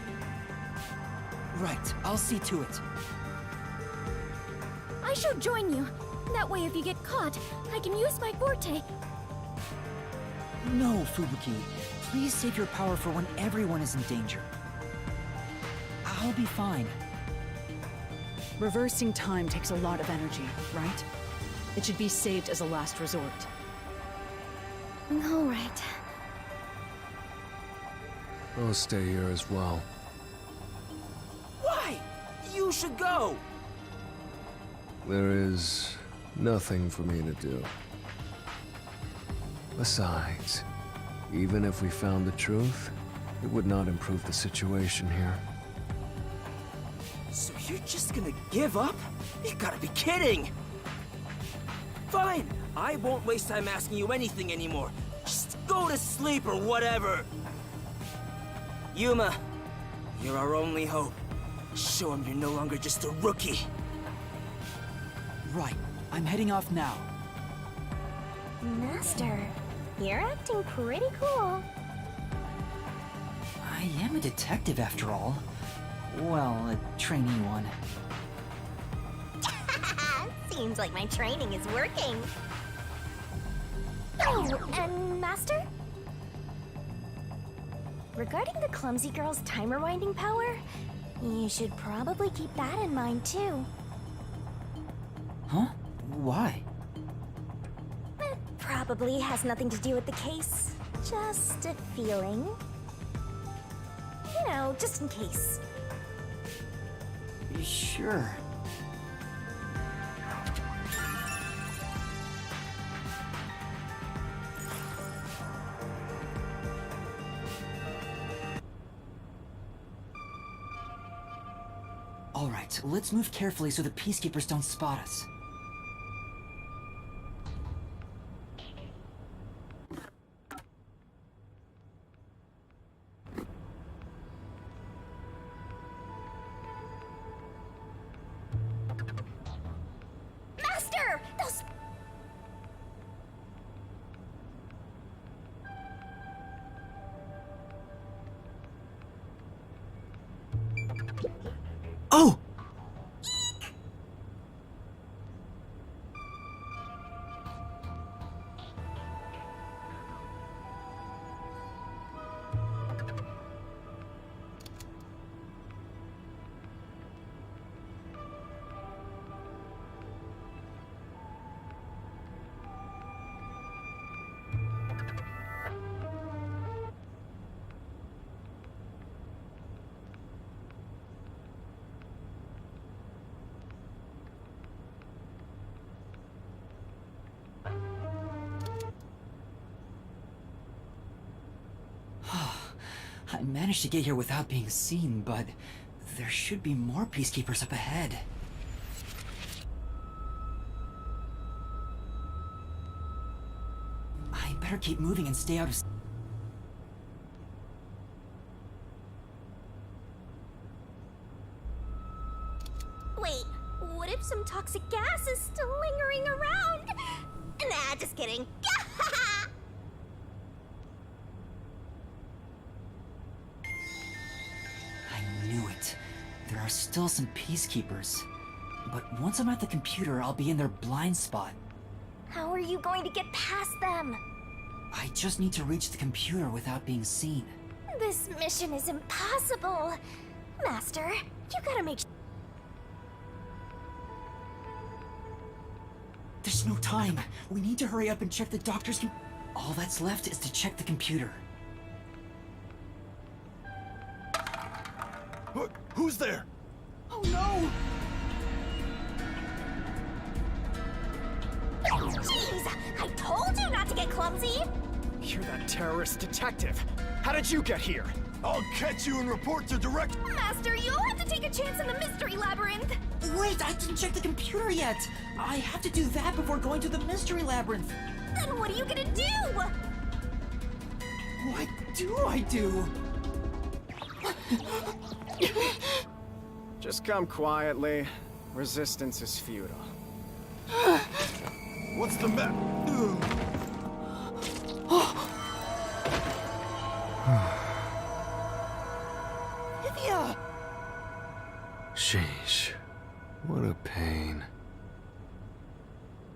Right, I'll see to it. I shall join you. That way, if you get caught, I can use my forte. No, Fubuki. Please save your power for when everyone is in danger. I'll be fine. Reversing time takes a lot of energy, right? It should be saved as a last resort. All right. I'll stay here as well. Why? You should go! There is nothing for me to do. Besides, even if we found the truth, it would not improve the situation here. So you're just gonna give up? You gotta be kidding! Fine, I won't waste time asking you anything anymore. Just go to sleep or whatever. Yuma, you're our only hope. Show him you're no longer just a rookie. Right, I'm heading off now. Master, you're acting pretty cool. I am a detective after all. Well, a trainee one. Seems like my training is working. Oh, and Master? Regarding the clumsy girl's time rewinding power, you should probably keep that in mind too. Huh? Why? It probably has nothing to do with the case. Just a feeling. You know, just in case. Sure. All right, let's move carefully so the Peacekeepers don't spot us. Master! Those... Oh! I managed to get here without being seen, but there should be more Peacekeepers up ahead. I better keep moving and stay out of... Wait, what if some toxic gas is still lingering around? Nah, just kidding. I knew it. There are still some Peacekeepers. But once I'm at the computer, I'll be in their blind spot. How are you going to get past them? I just need to reach the computer without being seen. This mission is impossible. Master, you gotta make There's no time. We need to hurry up and check the doctor's All that's left is to check the computer. Who's there? Oh no! Jeez! I told you not to get clumsy! You're that terrorist detective. How did you get here? I'll catch you and report to direct... Master, you'll have to take a chance in the mystery labyrinth! Wait, I didn't check the computer yet! I have to do that before going to the mystery labyrinth! Then what are you gonna do? What do I do? Just come quietly. Resistance is futile. What's the matter? Livia! Sheesh. What a pain.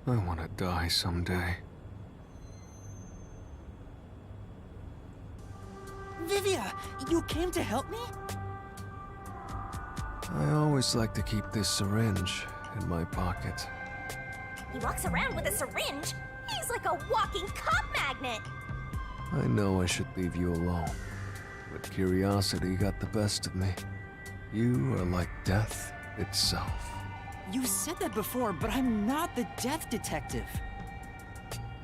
I want to die someday. Vivia, you came to help me? I always like to keep this syringe in my pocket. He walks around with a syringe? He's like a walking cop magnet! I know I should leave you alone, but curiosity got the best of me. You are like death itself. You said that before, but I'm not the death detective.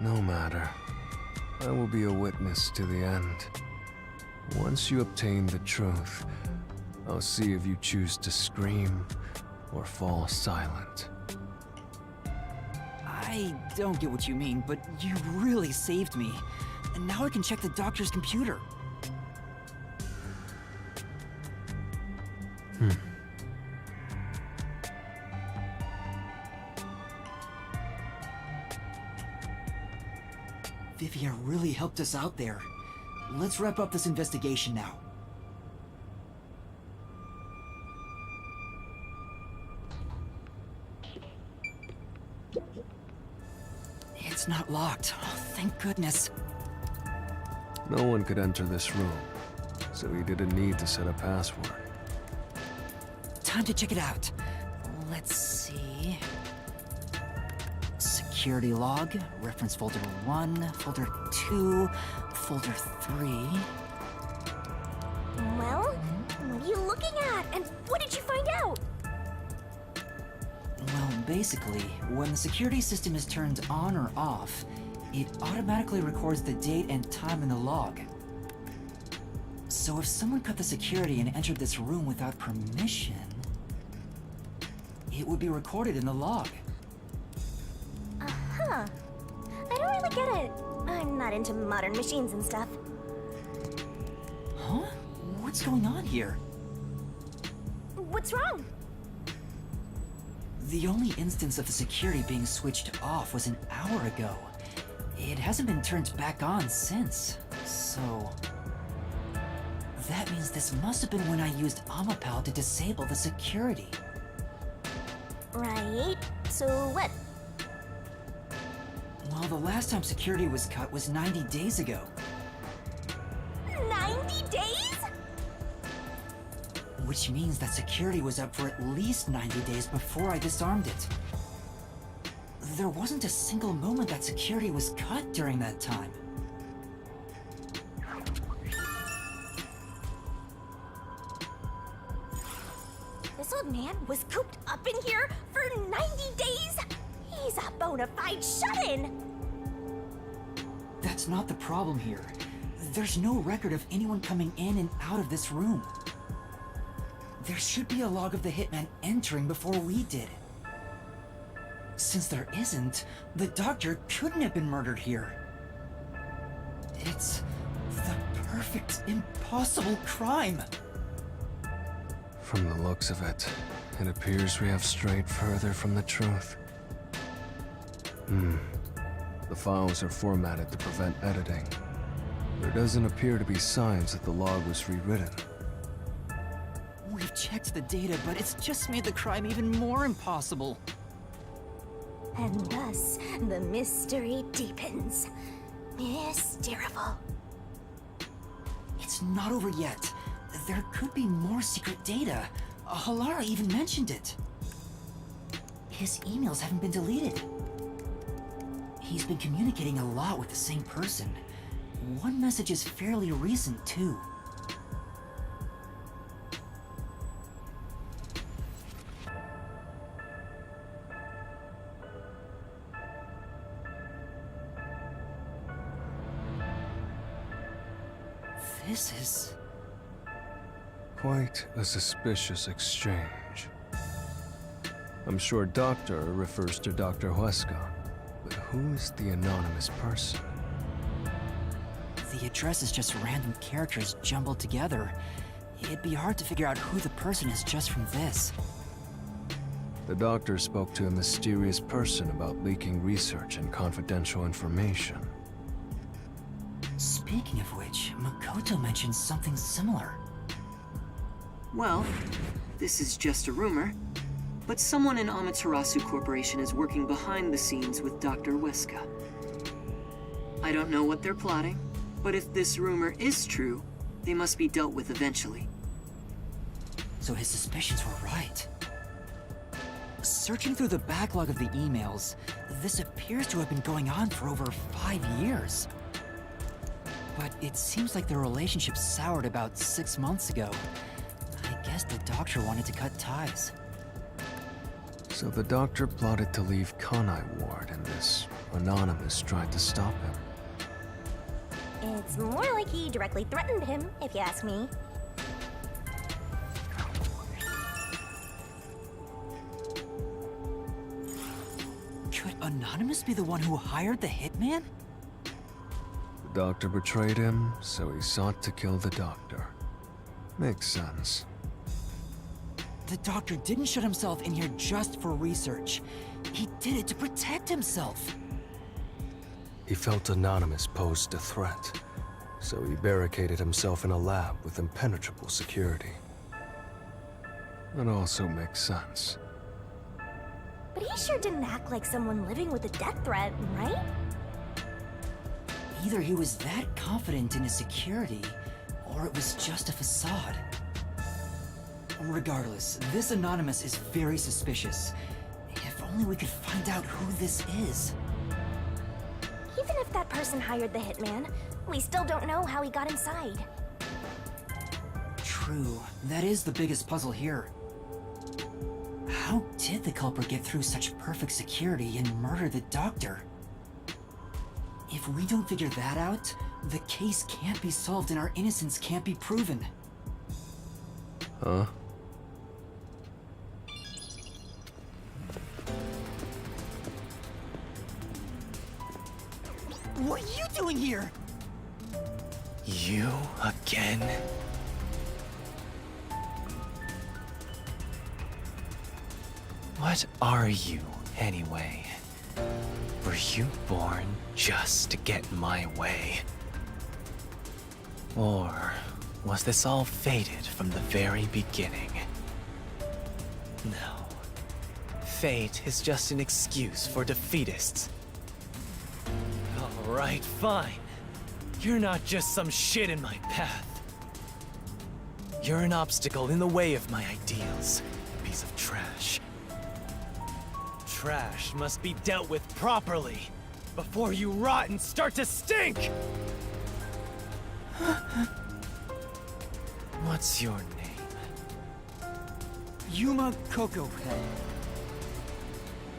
No matter. I will be a witness to the end. Once you obtain the truth, I'll see if you choose to scream or fall silent. I don't get what you mean, but you really saved me. And now I can check the doctor's computer. Vivia really helped us out there. Let's wrap up this investigation now. It's not locked. Oh, thank goodness. No one could enter this room, so he didn't need to set a password. Time to check it out. Let's see. Security log, reference folder 1, folder 2, folder 3. Well, what are you looking at? And what did you find out? Well, basically, when the security system is turned on or off, it automatically records the date and time in the log. So if someone cut the security and entered this room without permission, it would be recorded in the log. Uh-huh. I don't really get it. I'm not into modern machines and stuff. Huh? What's going on here? What's wrong? The only instance of the security being switched off was an hour ago. It hasn't been turned back on since, so... That means this must have been when I used Amapal to disable the security. Right. So what? Well, the last time security was cut was 90 days ago. 90 days? Which means that security was up for at least 90 days before I disarmed it. There wasn't a single moment that security was cut during that time. This old man was cooped up in here for 90 days? He's a bona fide shut-in! That's not the problem here. There's no record of anyone coming in and out of this room. There should be a log of the hitman entering before we did. Since there isn't, the doctor couldn't have been murdered here. It's the perfect, impossible crime. From the looks of it, it appears we have strayed further from the truth. The files are formatted to prevent editing. There doesn't appear to be signs that the log was rewritten. We've checked the data, but it's just made the crime even more impossible. And thus, the mystery deepens. Mysterious. It's not over yet. There could be more secret data. Halara even mentioned it. His emails haven't been deleted. He's been communicating a lot with the same person. One message is fairly recent, too. This is... Quite a suspicious exchange. I'm sure Doctor refers to Dr. Huesca, but who is the anonymous person? The address is just random characters jumbled together. It'd be hard to figure out who the person is just from this. The Doctor spoke to a mysterious person about leaking research and confidential information. Speaking of which, Makoto mentioned something similar. Well, this is just a rumor, but someone in Amaterasu Corporation is working behind the scenes with Dr. Huesca. I don't know what they're plotting, but if this rumor is true, they must be dealt with eventually. So his suspicions were right. Searching through the backlog of the emails, this appears to have been going on for over 5 years. But it seems like their relationship soured about 6 months ago. I guess the Doctor wanted to cut ties. So the Doctor plotted to leave Kanai Ward, and this Anonymous tried to stop him. It's more like he directly threatened him, if you ask me. Could Anonymous be the one who hired the hitman? The Doctor betrayed him, so he sought to kill the Doctor. Makes sense. The Doctor didn't shut himself in here just for research. He did it to protect himself. He felt Anonymous posed a threat, so he barricaded himself in a lab with impenetrable security. That also makes sense. But he sure didn't act like someone living with a death threat, right? Either he was that confident in his security, or it was just a facade. Regardless, this Anonymous is very suspicious. If only we could find out who this is. Even if that person hired the hitman, we still don't know how he got inside. True, that is the biggest puzzle here. How did the culprit get through such perfect security and murder the Doctor? If we don't figure that out, the case can't be solved and our innocence can't be proven. Huh? What are you doing here? You again? What are you, anyway? Were you born just to get in my way? Or was this all fated from the very beginning? No. Fate is just an excuse for defeatists. Alright, fine. You're not just some shit in my path. You're an obstacle in the way of my ideals, piece of trash. Trash must be dealt with properly before you rot and start to stink! What's your name? Yuma Cocohead.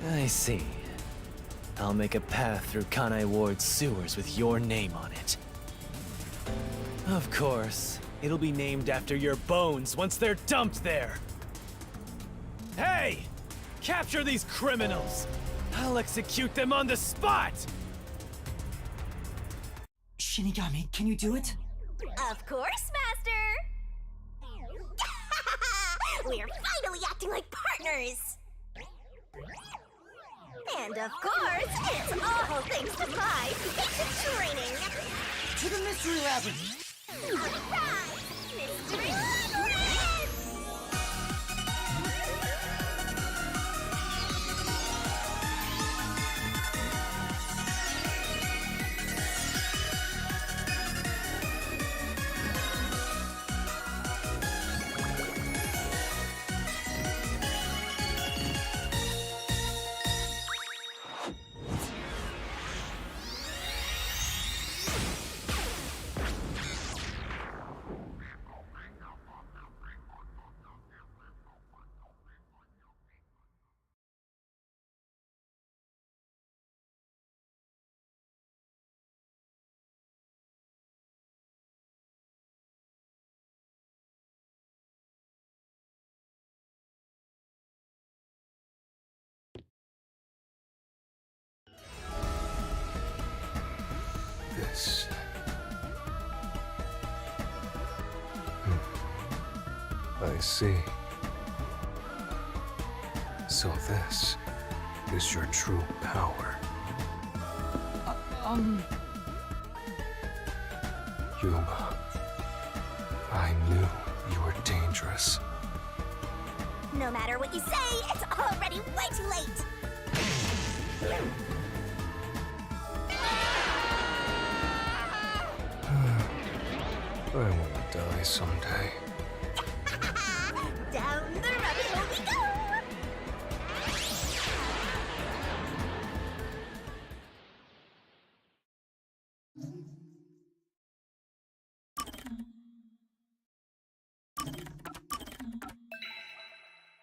I see. I'll make a path through Kanai Ward's sewers with your name on it. Of course, it'll be named after your bones once they're dumped there. Hey! Capture these criminals! I'll execute them on the spot! Shinigami, can you do it? Of course, Master! We're finally acting like partners! And of course, it's all thanks to my basic training! To the Mystery Labyrinth! Alright! Mystery Labyrinth! see. So this is your true power. Yuma, I knew you were dangerous. No matter what you say, it's already way too late! I want to die someday.